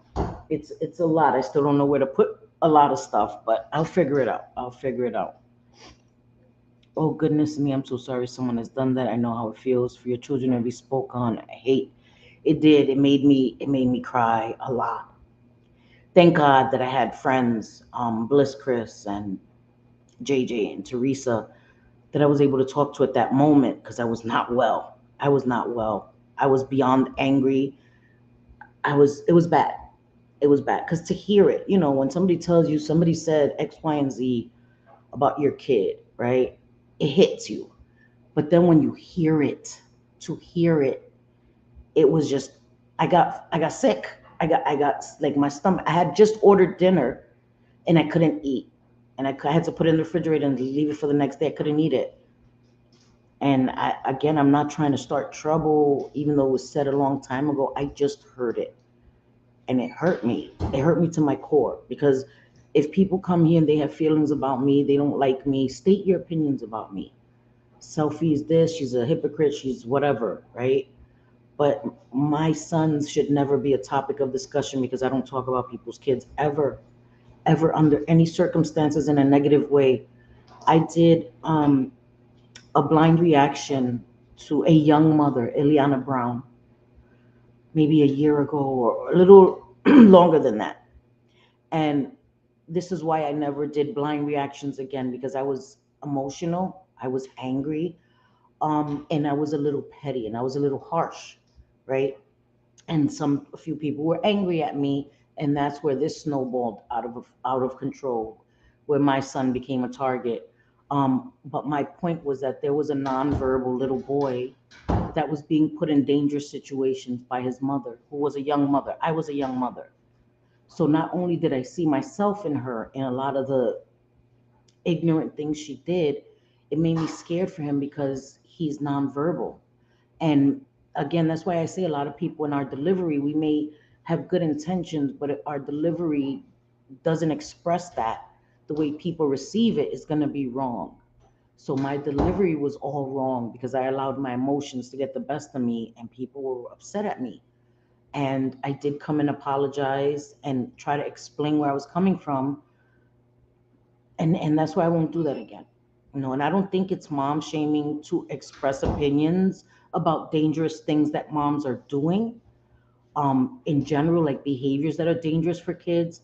it's a lot. I still don't know where to put a lot of stuff, but I'll figure it out. I'll figure it out. Oh goodness me, I'm so sorry someone has done that. I know how it feels for your children to be spoke on. I hate it. Did. It made me cry a lot. Thank God that I had friends, Bliss Chris and JJ and Teresa, that I was able to talk to at that moment because I was not well. I was not well. I was beyond angry. It was bad. It was bad because to hear it, when somebody tells you somebody said X, Y, and Z about your kid, right? It hits you. But then when you hear it, to hear it, it was just, I got sick. I got like my stomach. I had just ordered dinner and I couldn't eat. And I had to put it in the refrigerator and leave it for the next day. I couldn't eat it. And again, I'm not trying to start trouble, even though it was said a long time ago. I just heard it, and it hurt me. It hurt me to my core, because if people come here and they have feelings about me, they don't like me, state your opinions about me. Selfie is this, she's a hypocrite, she's whatever, right? But my sons should never be a topic of discussion, because I don't talk about people's kids ever, ever under any circumstances in a negative way. I did a blind reaction to a young mother, Eliana Brown, maybe a year ago or a little longer than that. And this is why I never did blind reactions again, because I was emotional, I was angry, and I was a little petty and I was a little harsh, right? And a few people were angry at me, and that's where this snowballed out of control, where my son became a target. But my point was that there was a nonverbal little boy that was being put in dangerous situations by his mother, who was a young mother. I was a young mother. So not only did I see myself in her in a lot of the ignorant things she did, it made me scared for him because he's nonverbal. And again, that's why I say a lot of people in our delivery, we may have good intentions, but if our delivery doesn't express that, the way people receive it is going to be wrong. So my delivery was all wrong because I allowed my emotions to get the best of me, and people were upset at me. And I did come and apologize and try to explain where I was coming from, and that's why I won't do that again. And I don't think it's mom shaming to express opinions about dangerous things that moms are doing, in general, like behaviors that are dangerous for kids.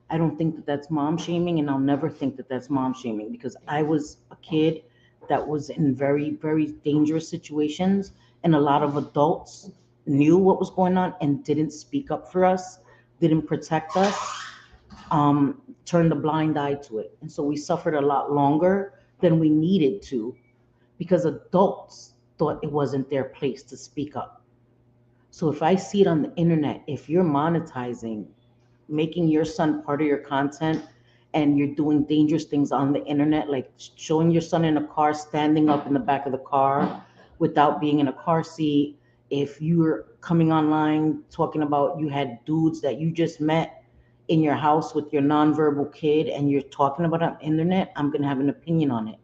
I don't think that that's mom shaming, and I'll never think that that's mom shaming, because I was a kid that was in very, very dangerous situations, and a lot of adults knew what was going on and didn't speak up for us, didn't protect us, turned a blind eye to it. And so we suffered a lot longer than we needed to, because adults thought it wasn't their place to speak up. So if I see it on the internet, if you're monetizing, making your son part of your content, and you're doing dangerous things on the internet, like showing your son in a car, standing up in the back of the car without being in a car seat, if you're coming online talking about you had dudes that you just met in your house with your nonverbal kid and you're talking about it on the internet, I'm going to have an opinion on it,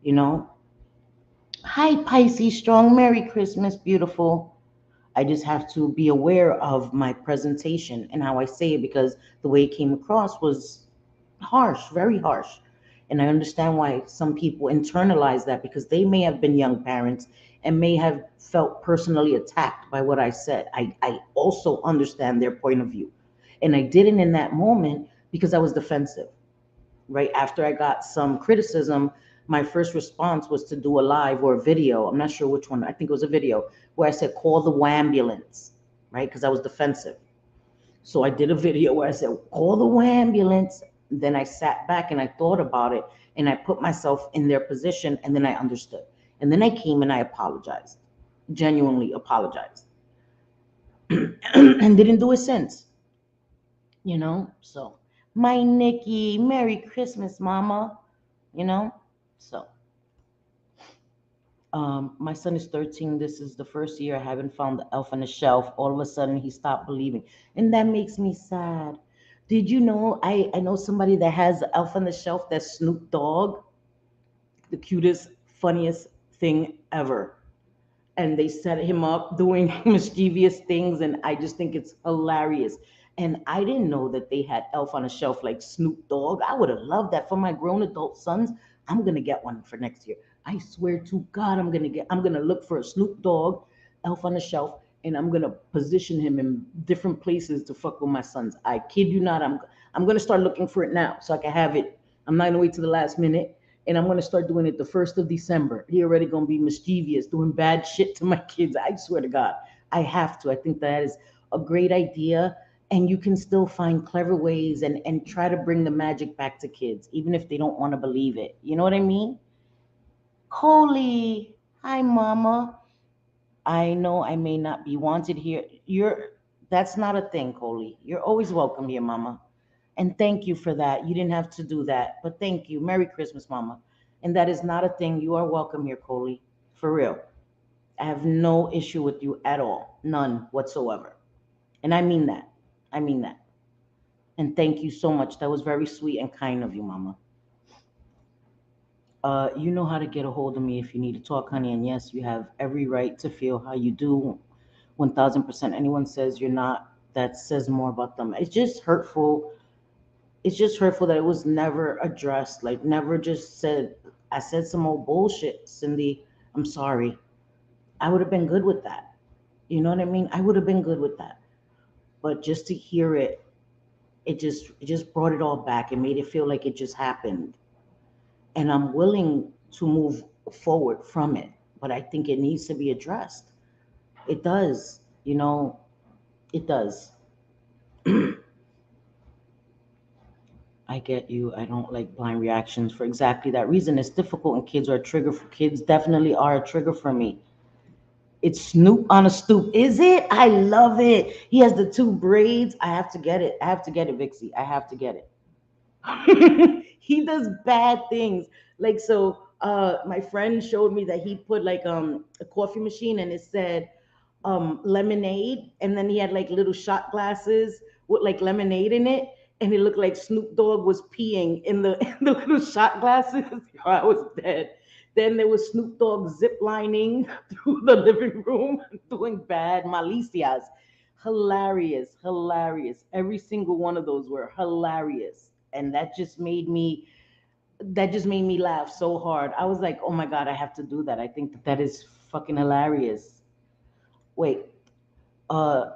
you know? Hi, Pisces Strong. Merry Christmas, beautiful. I just have to be aware of my presentation and how I say it, because the way it came across was harsh, very harsh. And I understand why some people internalize that, because they may have been young parents and may have felt personally attacked by what I said. I also understand their point of view. And I didn't in that moment because I was defensive. Right after I got some criticism, my first response was to do a live or a video. I'm not sure which one. I think it was a video where I said, call the ambulance, right? Because I was defensive. So I did a video where I said, call the ambulance. Then I sat back and I thought about it, and I put myself in their position, and then I understood. And then I came and I apologized, genuinely apologized, and didn't do it since. So, my Nikki, Merry Christmas, Mama. you know so my son is 13. This is the first year I haven't found the elf on the shelf. All of a sudden he stopped believing, and that makes me sad. Did you know, I know somebody that has the elf on the shelf, that's Snoop Dogg, the cutest, funniest thing ever. And they set him up doing mischievous things, and I just think it's hilarious. And I didn't know that they had Elf on a Shelf like Snoop Dogg. I would have loved that for my grown adult sons. I'm gonna get one for next year. I swear to God, I'm gonna look for a Snoop Dogg Elf on a Shelf, and I'm gonna position him in different places to fuck with my sons. I kid you not. I'm gonna start looking for it now so I can have it. I'm not gonna wait to the last minute, and I'm gonna start doing it the 1st of December. He already gonna be mischievous, doing bad shit to my kids. I swear to God, I have to. I think that is a great idea, and you can still find clever ways and try to bring the magic back to kids, even if they don't want to believe it. You know what I mean? Coley, hi, Mama. I know I may not be wanted here. That's not a thing, Coley. You're always welcome here, Mama. And thank you for that. You didn't have to do that, but thank you. Merry Christmas, Mama. And that is not a thing. You are welcome here, Coley. For real. I have no issue with you at all. None whatsoever. And I mean that. I mean that. And thank you so much. That was very sweet and kind of you, Mama. You know how to get a hold of me if you need to talk, honey. And yes, you have every right to feel how you do. 1000%. Anyone says you're not, that says more about them. It's just hurtful. It's just hurtful that it was never addressed. Like, never just said, I said some old bullshit, Cindy. I'm sorry. I would have been good with that. You know what I mean? I would have been good with that. But just to hear it, it just brought it all back. It made it feel like it just happened. And I'm willing to move forward from it, but I think it needs to be addressed. It does, it does. I get you. I don't like blind reactions for exactly that reason. It's difficult, and kids are a trigger for kids. Definitely are a trigger for me. It's Snoop on a stoop. Is it? I love it. He has the two braids. I have to get it. I have to get it, Vixie. I have to get it. He does bad things. Like, so my friend showed me that he put like a coffee machine, and it said lemonade, and then he had like little shot glasses with like lemonade in it, and it looked like Snoop Dogg was peeing in the in the little shot glasses. I was dead. Then there was Snoop Dogg zip lining through the living room doing bad malicias. Hilarious, hilarious. Every single one of those were hilarious. And that just made me laugh so hard. I was like, oh my God, I have to do that. I think that is fucking hilarious. Wait, uh,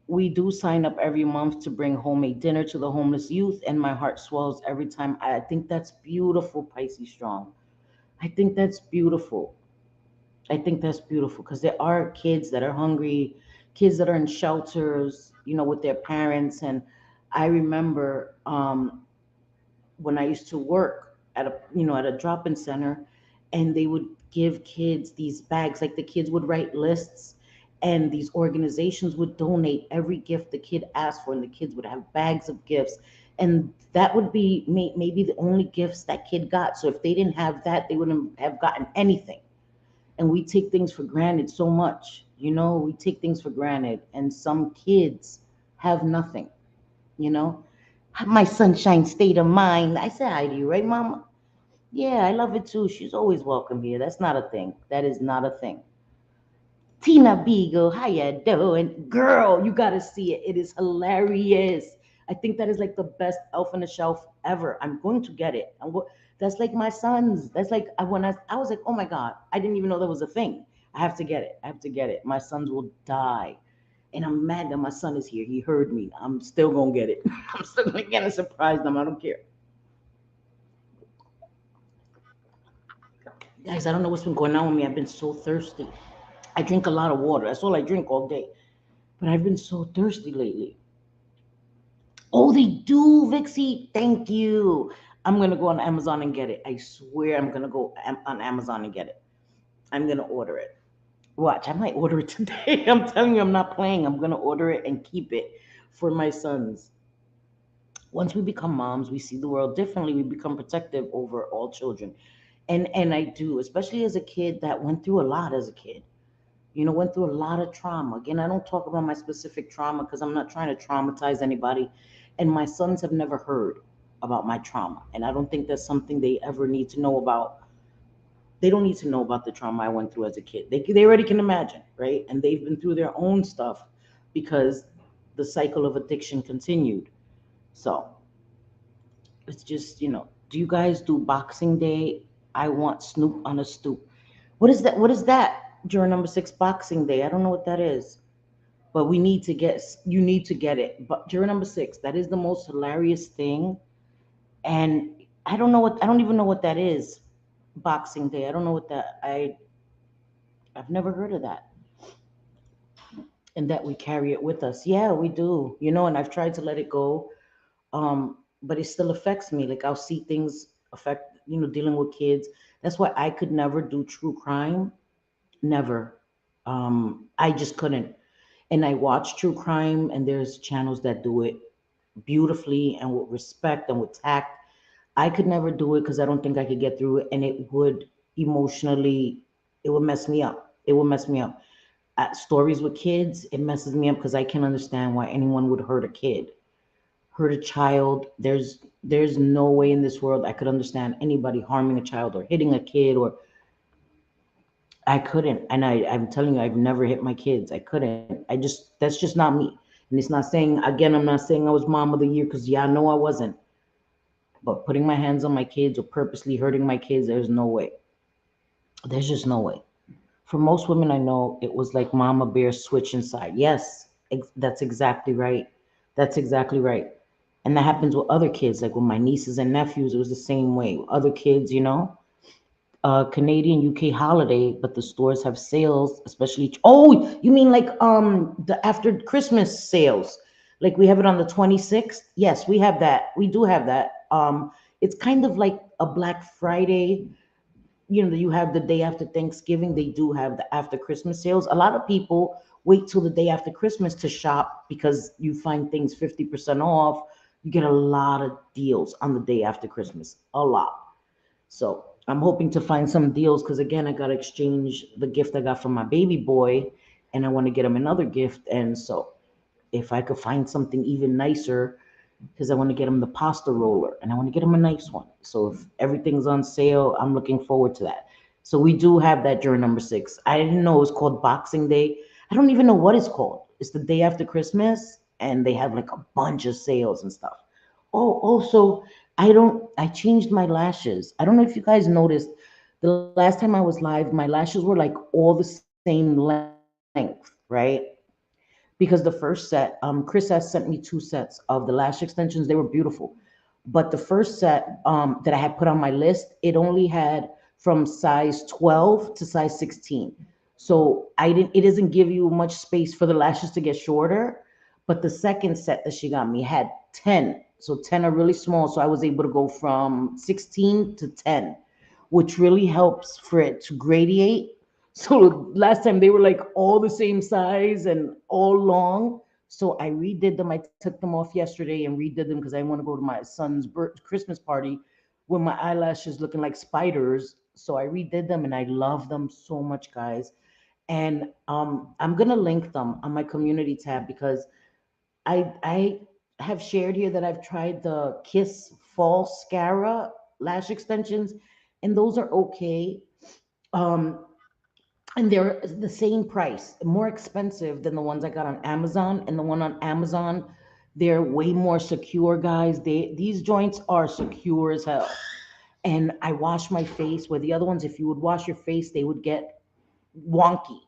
we do sign up every month to bring homemade dinner to the homeless youth, and my heart swells every time. I think that's beautiful, Pisces Strong. I think that's beautiful. I think that's beautiful because there are kids that are hungry, kids that are in shelters, with their parents. And I remember when I used to work at a drop-in center, and they would give kids these bags. Like, the kids would write lists, and these organizations would donate every gift the kid asked for, and the kids would have bags of gifts. And that would be maybe the only gifts that kid got. So if they didn't have that, they wouldn't have gotten anything. And we take things for granted so much. We take things for granted, and some kids have nothing. You know, my sunshine state of mind. I said hi to you, right, Mama? Yeah, I love it too. She's always welcome here. That's not a thing. That is not a thing. Tina Beagle, how you doing? Girl, you gotta see it. It is hilarious. I think that is like the best Elf on the Shelf ever. I'm going to get it. That's like my son's. That's like when I was like, oh my God, I didn't even know that was a thing. I have to get it. I have to get it. My sons will die. And I'm mad that my son is here. He heard me. I'm still gonna get it. I'm still gonna get it. Surprise them. I don't care. Guys, I don't know what's been going on with me. I've been so thirsty. I drink a lot of water. That's all I drink all day. But I've been so thirsty lately. Oh, they do, Vixie. Thank you. I'm gonna go on Amazon and get it. I swear I'm gonna go on Amazon and get it. I'm gonna order it. Watch, I might order it today. I'm telling you, I'm not playing. I'm gonna order it and keep it for my sons. Once we become moms, we see the world differently. We become protective over all children. And I do, especially as a kid that went through a lot as a kid. Went through a lot of trauma. Again, I don't talk about my specific trauma because I'm not trying to traumatize anybody. And my sons have never heard about my trauma. And I don't think that's something they ever need to know about. They don't need to know about the trauma I went through as a kid. They already can imagine, right? And they've been through their own stuff because the cycle of addiction continued. So it's just, do you guys do Boxing Day? I want Snoop on a stoop. What is that? What is that? Juror number 6, Boxing Day. I don't know what that is, but you need to get it. But juror number 6, that is the most hilarious thing. And I don't even know what that is. Boxing Day. I don't know what that, I've never heard of that. And that we carry it with us. Yeah, we do. And I've tried to let it go. But it still affects me. Like, I'll see things affect, dealing with kids. That's why I could never do true crime. Never. I just couldn't. And I watch true crime, and there's channels that do it beautifully and with respect and with tact. I could never do it because I don't think I could get through it, and it would emotionally, it would mess me up. It would mess me up. Stories with kids, it messes me up because I can't understand why anyone would hurt a kid, hurt a child. There's no way in this world I could understand anybody harming a child or hitting a kid, or I couldn't. And I'm telling you, I've never hit my kids. I couldn't. That's just not me. And it's not saying, again, I'm not saying I was mom of the year because, yeah, I know I wasn't. But putting my hands on my kids or purposely hurting my kids, there's no way. There's just no way. For most women I know, it was like mama bear switch inside. Yes, that's exactly right. That's exactly right. And that happens with other kids, like with my nieces and nephews, it was the same way. Other kids, Canadian UK holiday, but the stores have sales, especially. Oh, you mean like the after Christmas sales? Like we have it on the 26th. Yes, we have that. We do have that. It's kind of like a Black Friday. You have the day after Thanksgiving. They do have the after Christmas sales. A lot of people wait till the day after Christmas to shop because you find things 50% off. You get a lot of deals on the day after Christmas. A lot. So I'm hoping to find some deals because again, I gotta exchange the gift I got from my baby boy, and I want to get him another gift. And so if I could find something even nicer, because I want to get him the pasta roller and I want to get him a nice one. So if everything's on sale, I'm looking forward to that. So we do have that during number six. I didn't know it was called Boxing Day. I don't even know what it's called. It's the day after Christmas, and they have like a bunch of sales and stuff. Oh, also, I changed my lashes. I don't know if you guys noticed. The last time I was live, my lashes were like all the same length, right? Because the first set, Chris has sent me two sets of the lash extensions. They were beautiful. But the first set that I had put on my list, it only had from size 12 to size 16. So it doesn't give you much space for the lashes to get shorter. But the second set that she got me had 10. So 10 are really small. So I was able to go from 16 to 10, which really helps for it to gradiate. So last time they were like all the same size and all long. So I redid them. I took them off yesterday and redid them because I want to go to my son's Christmas party with my eyelashes looking like spiders. So I redid them and I love them so much, guys. And I'm gonna link them on my community tab because I have shared here that I've tried the Kiss False Scara lash extensions, and those are okay. Um, and they're the same price, more expensive than the ones I got on Amazon. And the one on Amazon, they're way more secure, guys. These joints are secure as hell. And I wash my face, where the other ones, if you would wash your face, they would get wonky.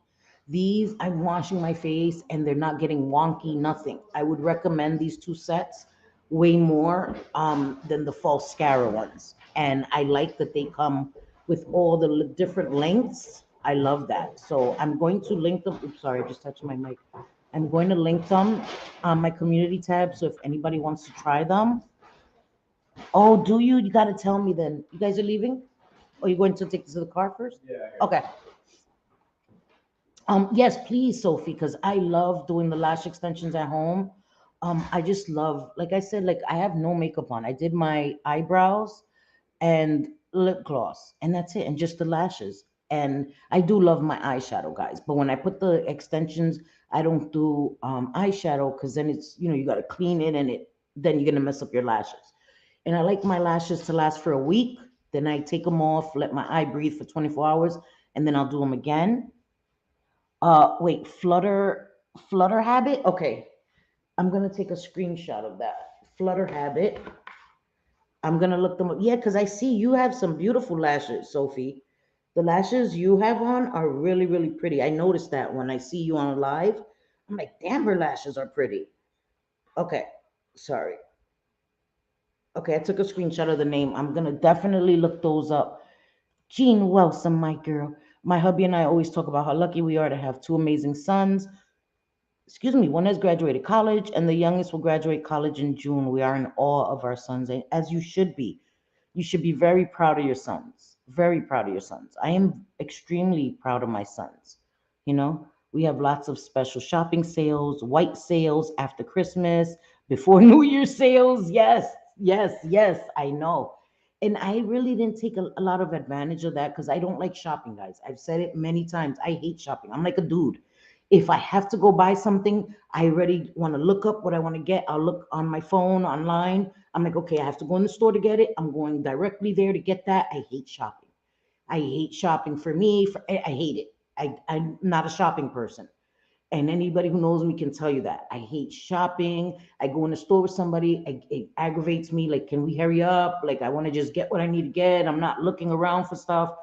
These, I'm washing my face and they're not getting wonky, nothing. I would recommend these two sets way more than the false Scara ones. And I like that they come with all the different lengths. I love that. So I'm going to link them. Oops, sorry, I just touched my mic. I'm going to link them on my community tab. So if anybody wants to try them, oh, do you? You got to tell me then. You guys are leaving? Or you going to take this to the car first? Yeah. Okay. Yes, please, Sophie, because I love doing the lash extensions at home. I just love, like I said, like I have no makeup on. I did my eyebrows and lip gloss, and that's it, and just the lashes. And I do love my eyeshadow, guys. But when I put the extensions, I don't do eyeshadow because then it's, you got to clean it, and then you're gonna mess up your lashes. And I like my lashes to last for a week. Then I take them off, let my eye breathe for 24 hours, and then I'll do them again. Wait, Flutter Habit? Okay, I'm gonna take a screenshot of that. Flutter Habit. I'm gonna look them up. Yeah, because I see you have some beautiful lashes, Sophie. The lashes you have on are really, really pretty. I noticed that when I see you on live. I'm like, damn, her lashes are pretty. Okay, sorry. Okay, I took a screenshot of the name. I'm gonna definitely look those up. Jean Wilson, my girl. My hubby and I always talk about how lucky we are to have two amazing sons. Excuse me, one has graduated college, and the youngest will graduate college in June. We are in awe of our sons, as you should be. You should be very proud of your sons. Very proud of your sons. I am extremely proud of my sons. We have lots of special shopping sales, white sales after Christmas, before New Year sales. Yes, yes, yes, I know. And I really didn't take a lot of advantage of that because I don't like shopping, guys. I've said it many times. I hate shopping. I'm like a dude. If I have to go buy something, I already want to look up what I want to get. I'll look on my phone, online. I'm like, okay, I have to go in the store to get it. I'm going directly there to get that. I hate shopping. I hate shopping for me. I hate it. I'm not a shopping person. And anybody who knows me can tell you that. I hate shopping. I go in the store with somebody, it aggravates me. Like, can we hurry up? Like, I want to just get what I need to get. I'm not looking around for stuff.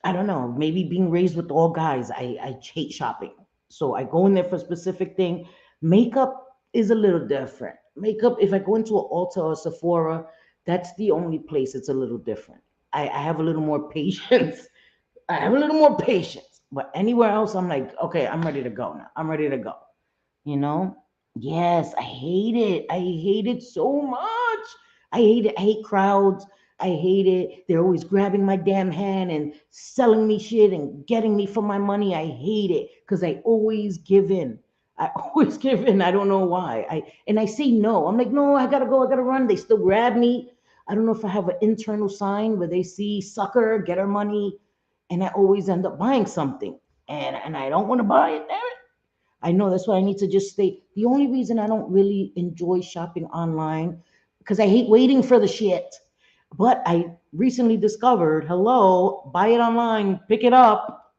I don't know. Maybe being raised with all guys, I hate shopping. So I go in there for a specific thing. Makeup is a little different. Makeup, if I go into an Ulta or Sephora, that's the only place it's a little different. I have a little more patience. I have a little more patience. But anywhere else, I'm like, okay, I'm ready to go now. I'm ready to go. You know? Yes, I hate it. I hate it so much. I hate it. I hate crowds. I hate it. They're always grabbing my damn hand and selling me shit and getting me for my money. I hate it because I always give in. I always give in. I don't know why. I say no. I'm like, no, I gotta go. I gotta run. They still grab me. I don't know if I have an internal sign where they see sucker, get her money, and I always end up buying something. And I don't want to buy it. Damn it. I know that's why I need to just stay. The only reason I don't really enjoy shopping online because I hate waiting for the shit. But I recently discovered, hello, buy it online, pick it up,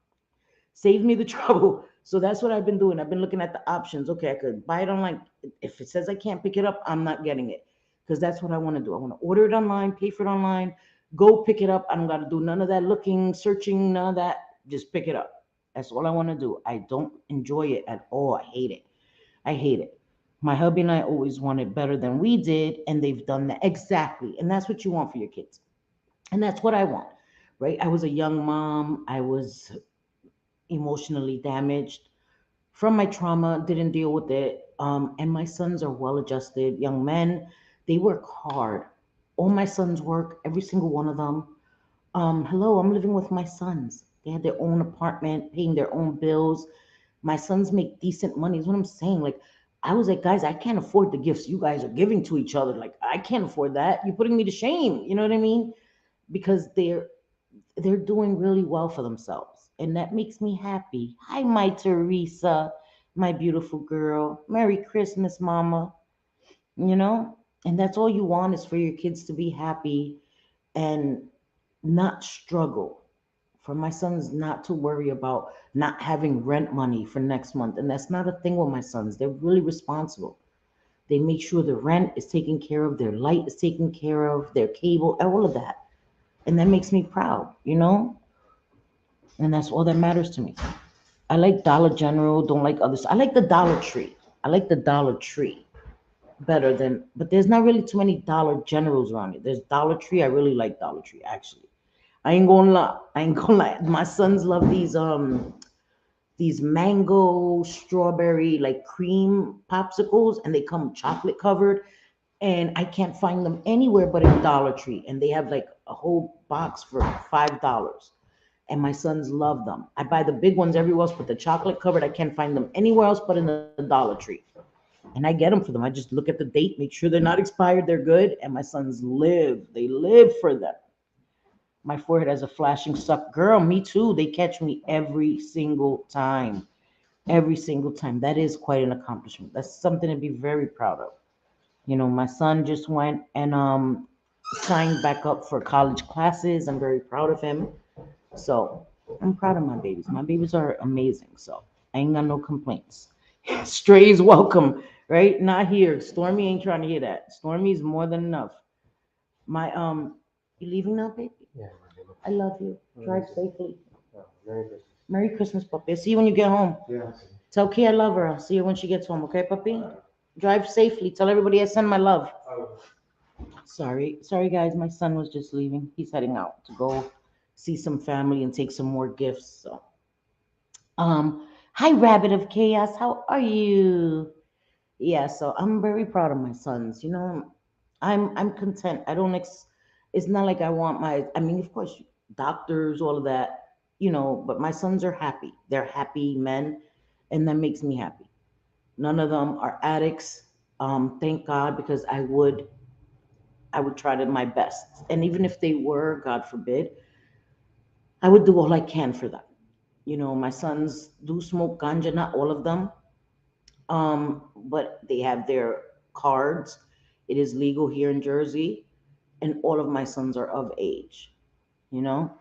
save me the trouble. So that's what I've been doing. I've been looking at the options. Okay, I could buy it online. If it says I can't pick it up, I'm not getting it because that's what I want to do. I want to order it online, pay for it online, go pick it up. I don't got to do none of that looking, searching, none of that. Just pick it up. That's all I want to do. I don't enjoy it at all. I hate it. I hate it. My hubby and I always wanted better than we did, and they've done that exactly. And that's what you want for your kids. And that's what I want, right? I was a young mom. I was emotionally damaged from my trauma, didn't deal with it. And my sons are well adjusted young men. They work hard. All my sons work, every single one of them. Hello, I'm living with my sons. They had their own apartment, paying their own bills. My sons make decent money, is what I'm saying. Like, I was like, guys, I can't afford the gifts you guys are giving to each other. Like, I can't afford that. You're putting me to shame. You know what I mean? Because they're doing really well for themselves. And that makes me happy. Hi, my Teresa, my beautiful girl. Merry Christmas, mama. You know? And that's all you want is for your kids to be happy and not struggle. For my sons not to worry about not having rent money for next month. And that's not a thing with my sons. They're really responsible. They make sure the rent is taken care of, their light is taken care of, their cable, all of that. And that makes me proud, you know? And that's all that matters to me. I like Dollar General, don't like others. I like the Dollar Tree. I like the Dollar Tree better than, but there's not really too many Dollar Generals around here. There's Dollar Tree. I really like Dollar Tree, actually. I ain't gonna lie. I ain't gonna lie. My sons love these mango strawberry like cream popsicles, and they come chocolate covered, and I can't find them anywhere but in Dollar Tree, and they have like a whole box for $5, and my sons love them. I buy the big ones everywhere else, but the chocolate covered, I can't find them anywhere else but in the Dollar Tree. And I get them for them. I just look at the date, make sure they're not expired, they're good, and my sons live. They live for them. My forehead has a flashing suck. Girl, me too. They catch me every single time. Every single time. That is quite an accomplishment. That's something to be very proud of. You know, my son just went and signed back up for college classes. I'm very proud of him. So I'm proud of my babies. My babies are amazing. So I ain't got no complaints. Strays welcome, right? Not here. Stormy ain't trying to hear that. Stormy's more than enough. My you leaving now, baby? Yeah. I love you. Drive safely. Oh, Merry Christmas. Merry Christmas, puppy. I'll see you when you get home. Yeah. Tell Key I love her. I'll see her when she gets home, okay, puppy? Drive safely. Tell everybody I send my love. Oh, Sorry, guys. My son was just leaving. He's heading out to go see some family and take some more gifts. So, hi, Rabbit of Chaos. How are you? Yeah. So I'm very proud of my sons. You know, I'm content. I don't. It's not like I want my. I mean, of course, doctors, all of that. You know, but my sons are happy. They're happy men, and that makes me happy. None of them are addicts. Thank God, because I would I would try to my best. And even if they were, God forbid, I would do all I can for them. My sons do smoke ganja, not all of them, but they have their cards. It is legal here in Jersey, and all of my sons are of age. You know,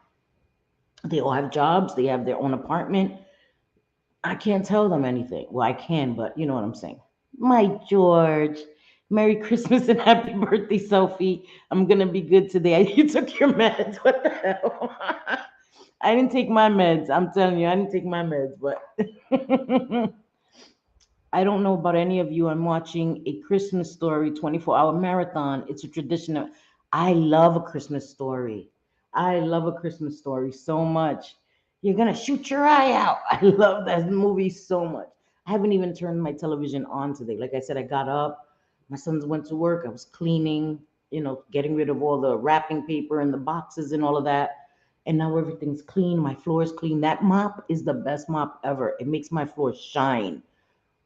they all have jobs, they have their own apartment. I can't tell them anything. Well, I can, but you know what I'm saying. My George, Merry Christmas and Happy Birthday, Sophie. I'm gonna be good today. You took your meds. What the hell? I didn't take my meds. I'm telling you, I didn't take my meds, but I don't know about any of you. I'm watching a Christmas story 24-hour marathon. It's a tradition of, I love a Christmas story. I love a Christmas story so much. You're going to shoot your eye out. I love that movie so much. I haven't even turned my television on today. Like I said, I got up, my sons went to work, I was cleaning, getting rid of all the wrapping paper and the boxes and all of that. And now everything's clean. My floor is clean. That mop is the best mop ever. It makes my floor shine.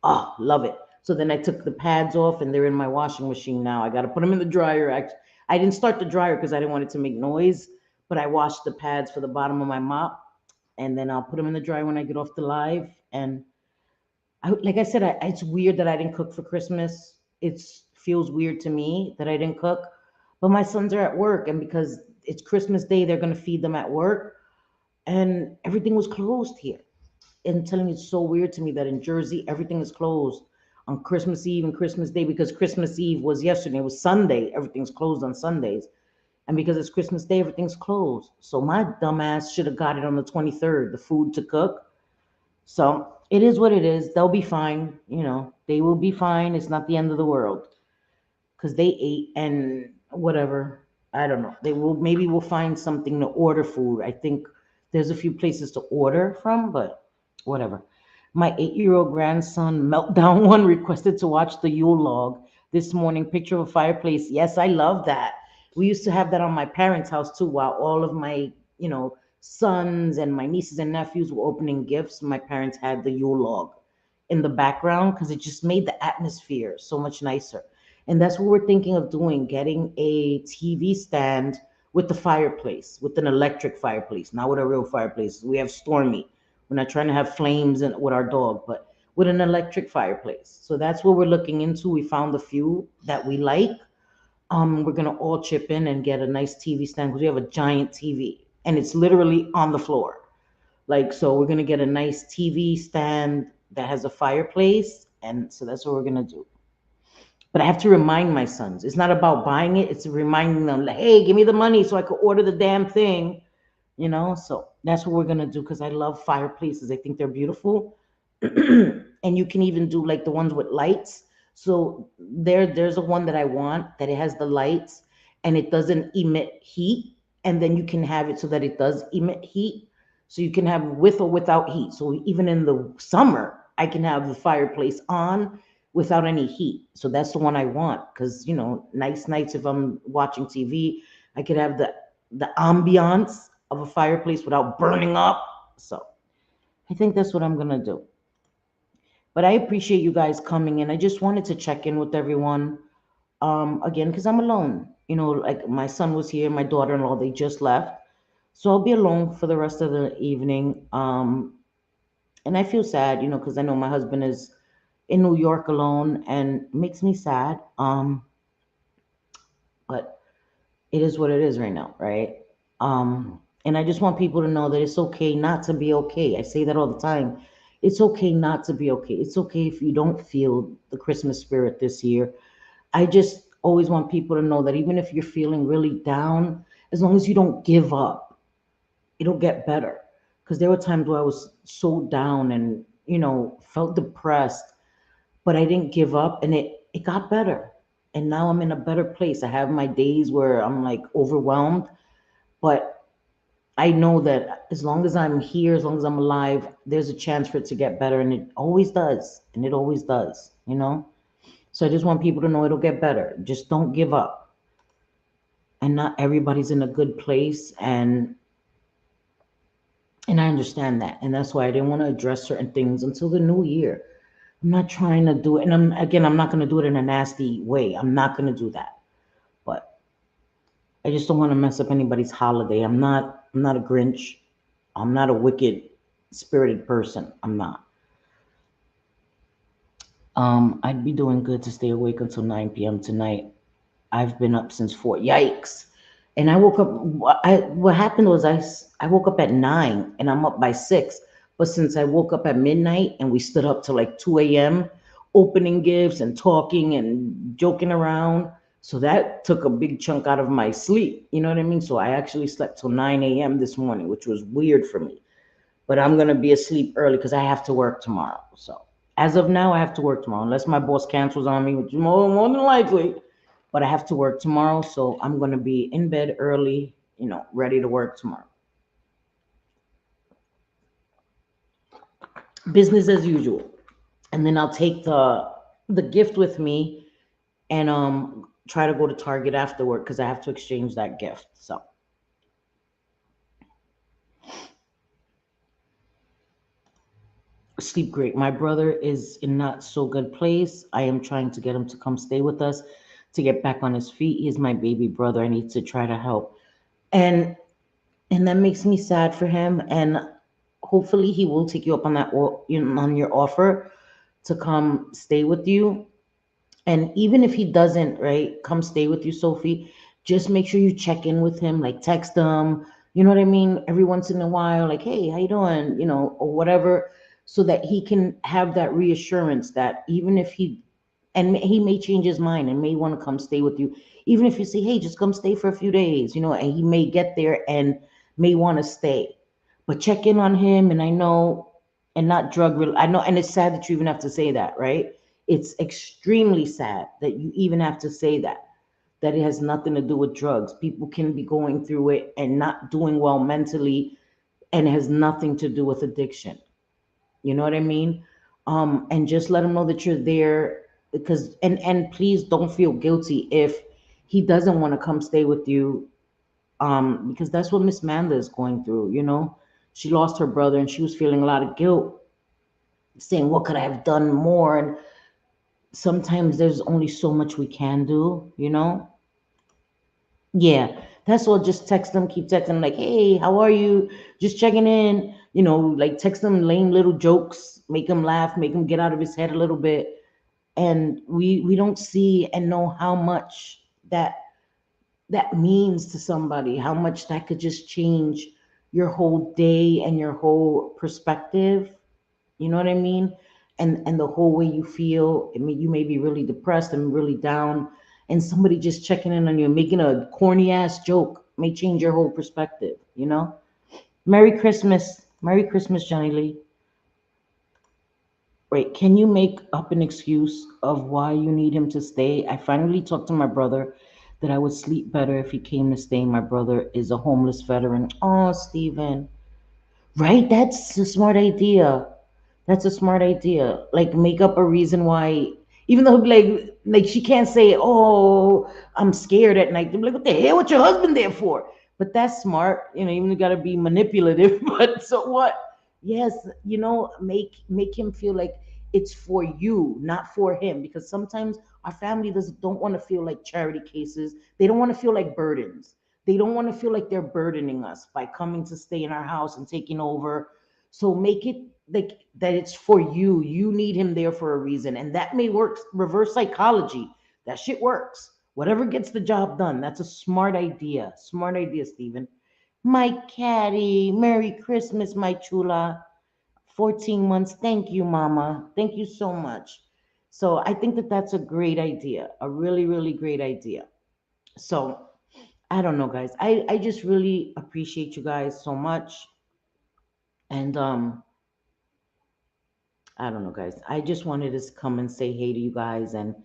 Oh, love it. So then I took the pads off and they're in my washing machine now. I got to put them in the dryer. I didn't start the dryer because I didn't want it to make noise, but I washed the pads for the bottom of my mop and then I'll put them in the dryer when I get off the live. And like I said, it's weird that I didn't cook for Christmas. It feels weird to me that I didn't cook, but my sons are at work and because it's Christmas Day, they're going to feed them at work and everything was closed here. And telling you it's so weird to me that in Jersey everything is closed on Christmas Eve and Christmas Day because Christmas Eve was yesterday. It was Sunday. Everything's closed on Sundays. And because it's Christmas Day, everything's closed. So my dumbass should have got it on the 23rd, the food to cook. So it is what it is. They'll be fine. They will be fine. It's not the end of the world because they ate and whatever. I don't know. They will maybe we'll find something to order food. I think there's a few places to order from, but whatever. My 8-year-old grandson, Meltdown One, requested to watch the Yule log this morning. Picture of a fireplace. Yes, I love that. We used to have that on my parents' house too, while all of my, sons and my nieces and nephews were opening gifts. My parents had the Yule log in the background because it just made the atmosphere so much nicer. And that's what we're thinking of doing, getting a TV stand with the fireplace, with an electric fireplace, not with a real fireplace. We have Stormy. We're not trying to have flames with our dog, but with an electric fireplace. So that's what we're looking into. We found a few that we like. We're gonna all chip in and get a nice TV stand because we have a giant TV and it's literally on the floor. Like, so we're gonna get a nice TV stand that has a fireplace, and so that's what we're gonna do. But I have to remind my sons. It's not about buying it. It's reminding them, like, hey, give me the money so I could order the damn thing. So that's what we're gonna do because I love fireplaces. I think they're beautiful. And you can even do like the ones with lights. So there's a one that I want that it has the lights and it doesn't emit heat. And then you can have it so that it does emit heat. So you can have with or without heat. So even in the summer, I can have the fireplace on without any heat. So that's the one I want because nice nights if I'm watching TV, I could have the ambiance of a fireplace without burning up. So I think that's what I'm gonna do. But I appreciate you guys coming in. I just wanted to check in with everyone again because I'm alone. Like my son was here, my daughter-in-law, they just left. So I'll be alone for the rest of the evening. And I feel sad, because I know my husband is in New York alone and it makes me sad. But it is what it is right now, right? And I just want people to know that it's okay not to be okay. I say that all the time. It's okay not to be okay. It's okay if you don't feel the Christmas spirit this year. I just always want people to know that even if you're feeling really down, as long as you don't give up, it'll get better. Because there were times where I was so down and, felt depressed, but I didn't give up and it got better. And now I'm in a better place. I have my days where I'm like overwhelmed, but I know that as long as I'm here, as long as I'm alive, there's a chance for it to get better. And it always does. And it always does. So I just want people to know it'll get better. Just don't give up. And not everybody's in a good place. And I understand that. And that's why I didn't want to address certain things until the new year. I'm not trying to do it. And I'm not going to do it in a nasty way. I'm not going to do that. But I just don't want to mess up anybody's holiday. I'm not a Grinch. I'm not a wicked spirited person. I'm not. I'd be doing good to stay awake until 9 p.m. tonight. I've been up since 4. Yikes. And I woke up what happened was I woke up at 9 and I'm up by 6. But since I woke up at midnight and we stood up till like 2 a.m. opening gifts and talking and joking around, so that took a big chunk out of my sleep. You know what I mean? So I actually slept till 9 a.m. this morning, which was weird for me. But I'm gonna be asleep early because I have to work tomorrow. So as of now, I have to work tomorrow, unless my boss cancels on me, which is more than likely. But I have to work tomorrow, so I'm gonna be in bed early, ready to work tomorrow. Business as usual. And then I'll take the gift with me and try to go to Target after work because I have to exchange that gift. So sleep great. My brother is in not so good place. I am trying to get him to come stay with us to get back on his feet. He's my baby brother. I need to try to help. And and that makes me sad for him. And hopefully he will take you up on on your offer to come stay with you. And even if he doesn't, right, come stay with you, Sophie, just make sure you check in with him, like text him, you know what I mean, every once in a while, like, hey, how you doing, or whatever, so that he can have that reassurance that even if he may change his mind and may want to come stay with you, even if you say, hey, just come stay for a few days, and he may get there and may want to stay. But check in on him, and I know, and not I know, and it's sad that you even have to say that, right? It's extremely sad that you even have to say that it has nothing to do with drugs. People can be going through it and not doing well mentally, and it has nothing to do with addiction. You know what I mean? And just let him know that you're there, because and please don't feel guilty if he doesn't want to come stay with you, because that's what Miss Manda is going through. She lost her brother and she was feeling a lot of guilt, saying, what could I have done more? And sometimes there's only so much we can do. Yeah, that's all. Just text them, keep texting them, like, hey, how are you? Just checking in. Like text them lame little jokes, make him laugh, make him get out of his head a little bit. And we don't see and know how much that means to somebody, how much that could just change your whole day and your whole perspective. You know what I mean? And the whole way you feel. I mean, you may be really depressed and really down, and somebody just checking in on you, making a corny ass joke may change your whole perspective. Merry Christmas. Merry Christmas, Johnny Lee. Wait, can you make up an excuse of why you need him to stay? I finally talked to my brother that I would sleep better if he came to stay. My brother is a homeless veteran. Oh, Steven. Right? That's a smart idea. That's a smart idea. Like make up a reason why, even though like she can't say, "Oh, I'm scared at night." They're like, "What the hell? What's your husband there for?" But that's smart. Even you got to be manipulative. But so what? Yes, make him feel like it's for you, not for him. Because sometimes our family doesn't don't want to feel like charity cases. They don't want to feel like burdens. They don't want to feel like they're burdening us by coming to stay in our house and taking over. So make it like that it's for you. You need him there for a reason. And that may work. Reverse psychology. That shit works. Whatever gets the job done. That's a smart idea. Smart idea, Stephen. My catty. Merry Christmas, my chula. 14 months. Thank you, mama. Thank you so much. So I think that that's a great idea. A really, really great idea. So I don't know, guys. I just really appreciate you guys so much. And I don't know, guys. I just wanted to come and say hey to you guys and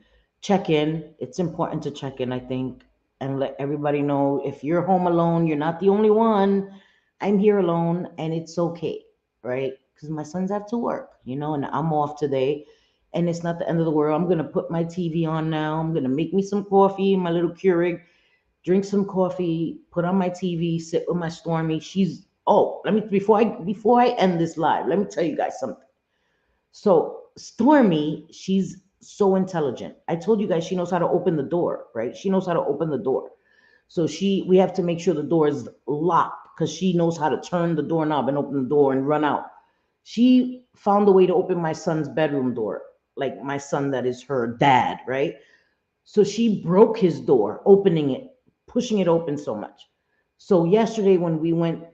check in. It's important to check in, I think, and let everybody know if you're home alone, you're not the only one. I'm here alone and it's okay, right? Because my sons have to work, and I'm off today. And it's not the end of the world. I'm going to put my TV on now. I'm going to make me some coffee, my little Keurig, drink some coffee, put on my TV, sit with my Stormy. Let me, before I end this live, let me tell you guys something. So Stormy, she's so intelligent. I told you guys she knows how to open the door, right? She knows how to open the door. So we have to make sure the door is locked because she knows how to turn the doorknob and open the door and run out. She found a way to open my son's bedroom door, like my son that is her dad, right? So she broke his door, opening it, pushing it open so much. So yesterday when we went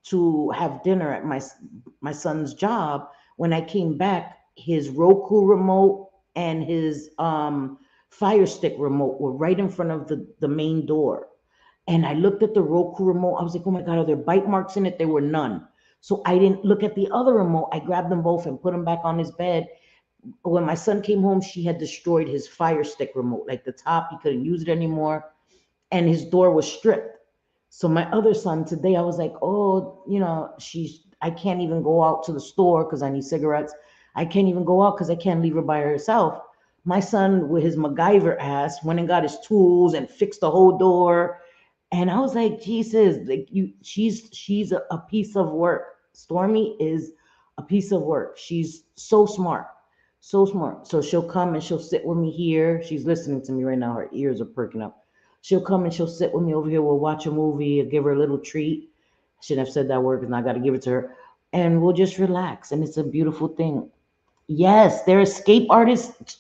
to have dinner at my son's job, when I came back, his Roku remote and his Fire Stick remote were right in front of the main door. And I looked at the Roku remote. I was like, oh my God, are there bite marks in it? There were none. So I didn't look at the other remote. I grabbed them both and put them back on his bed. When my son came home, she had destroyed his Fire Stick remote, like the top, he couldn't use it anymore. And his door was stripped. So my other son today, I was like, oh, I can't even go out to the store because I need cigarettes. I can't even go out because I can't leave her by herself. My son, with his MacGyver ass, went and got his tools and fixed the whole door. And I was like, Jesus, like she's a piece of work. Stormy is a piece of work. She's so smart, so smart. So she'll come and she'll sit with me here. She's listening to me right now. Her ears are perking up. She'll come and she'll sit with me over here. We'll watch a movie. I'll give her a little treat. I shouldn't have said that word because I got to give it to her. And we'll just relax. And it's a beautiful thing. Yes, they're escape artists.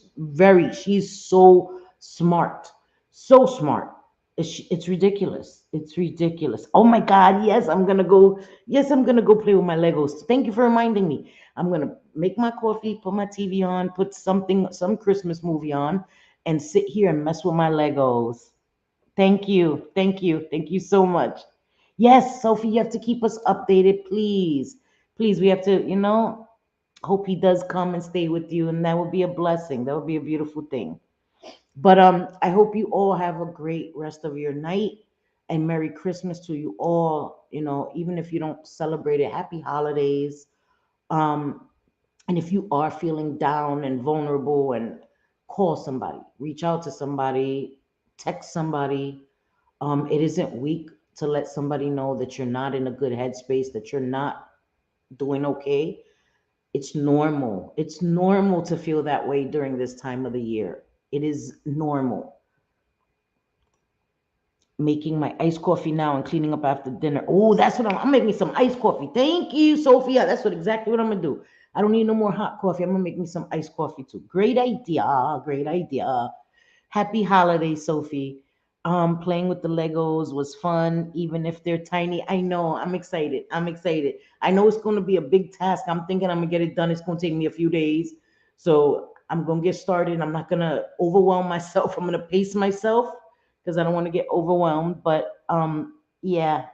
She's so smart. So smart. It's ridiculous. It's ridiculous. Oh my God. Yes, I'm going to go play with my Legos. Thank you for reminding me. I'm going to make my coffee, put my TV on, put some Christmas movie on, and sit here and mess with my Legos. Thank you. Thank you. Thank you so much. Yes, Sophie, you have to keep us updated, please. Please, we have to, hope he does come and stay with you, and that would be a blessing. That would be a beautiful thing. But I hope you all have a great rest of your night, and Merry Christmas to you all. Even if you don't celebrate it, happy holidays. And if you are feeling down and vulnerable, and call somebody, reach out to somebody, text somebody. It isn't weak to let somebody know that you're not in a good headspace, that you're not doing okay. It's normal. It's normal to feel that way during this time of the year. It is normal. Making my iced coffee now and cleaning up after dinner. Oh, that's what I'm making me some iced coffee. Thank you, Sophia. That's exactly what I'm gonna do. I don't need no more hot coffee. I'm gonna make me some iced coffee too. Great idea. Great idea. Happy holidays, Sophie. Playing with the Legos was fun, even if they're tiny. I know. I'm excited. I know it's going to be a big task. I'm thinking I'm going to get it done. It's going to take me a few days. So I'm going to get started. I'm not going to overwhelm myself. I'm going to pace myself because I don't want to get overwhelmed. But yes,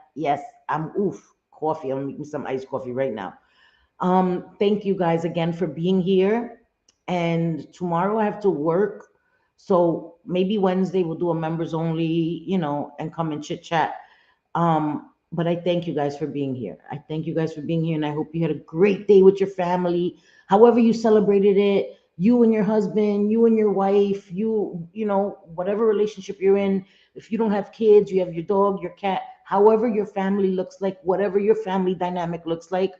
coffee. I'm making some iced coffee right now. Thank you guys again for being here. And tomorrow I have to work. So maybe Wednesday we'll do a members only, and come and chit chat. But I thank you guys for being here. And I hope you had a great day with your family. However you celebrated it, you and your husband, you and your wife, whatever relationship you're in. If you don't have kids, you have your dog, your cat, however your family looks like, whatever your family dynamic looks like.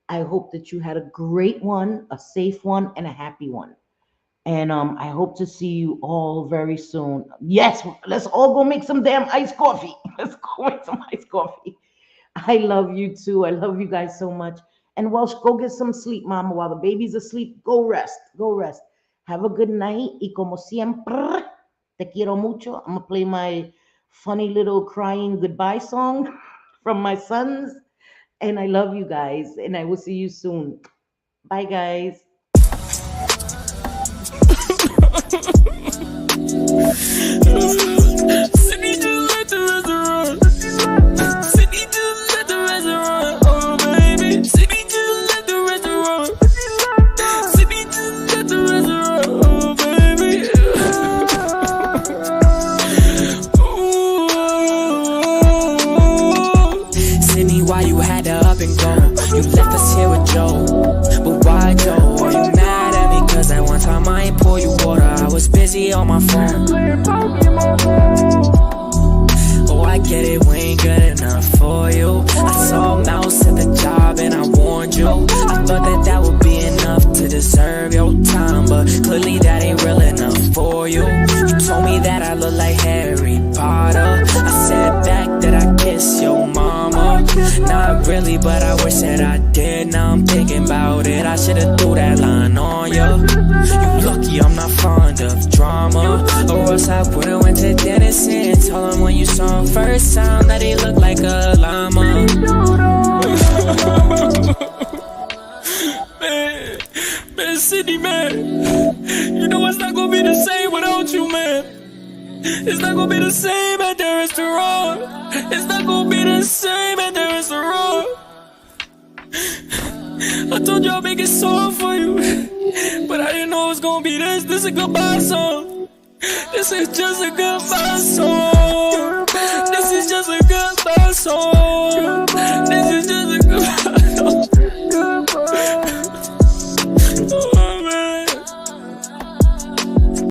I hope that you had a great one, a safe one, and a happy one. And I hope to see you all very soon. Yes, let's all go make some damn iced coffee. Let's go make some iced coffee. I love you too. I love you guys so much. And Welsh, go get some sleep, mama. While the baby's asleep, go rest. Go rest. Have a good night. Y como siempre, te quiero mucho. I'm going to play my funny little crying goodbye song from my sons. And I love you guys. And I will see you soon. Bye, guys. Sydney just left the restaurant. Sydney just left the restaurant. Oh baby, Sydney just left the restaurant. Sydney just left the restaurant. Oh baby. Ooh. Sydney, why you had to up and go? You left us here with Joe, but why Joe? Are you mad at me? Cause that one time I ain't pour you water. I was busy on my phone. Oh, I get it, we ain't good enough for you. I saw a mouse at the job and I warned you. I thought that would be enough to deserve your time, but clearly that ain't real enough for you. You told me that I look like Harry Potter. I said miss your mama. Not really, but I wish that I did. Now I'm thinking about it. I should've threw that line on ya. You lucky I'm not fond of drama, or else I would've went to Dennis and told him when you saw him first time that he looked like a llama. Man, Sydney, man, you know it's not gonna be the same without you, man. It's not gonna be the same at the restaurant. It's not gonna be the same at the restaurant. I told you I'll make it soft for you, but I didn't know it was gonna be this. This is a goodbye song. This is just a goodbye song.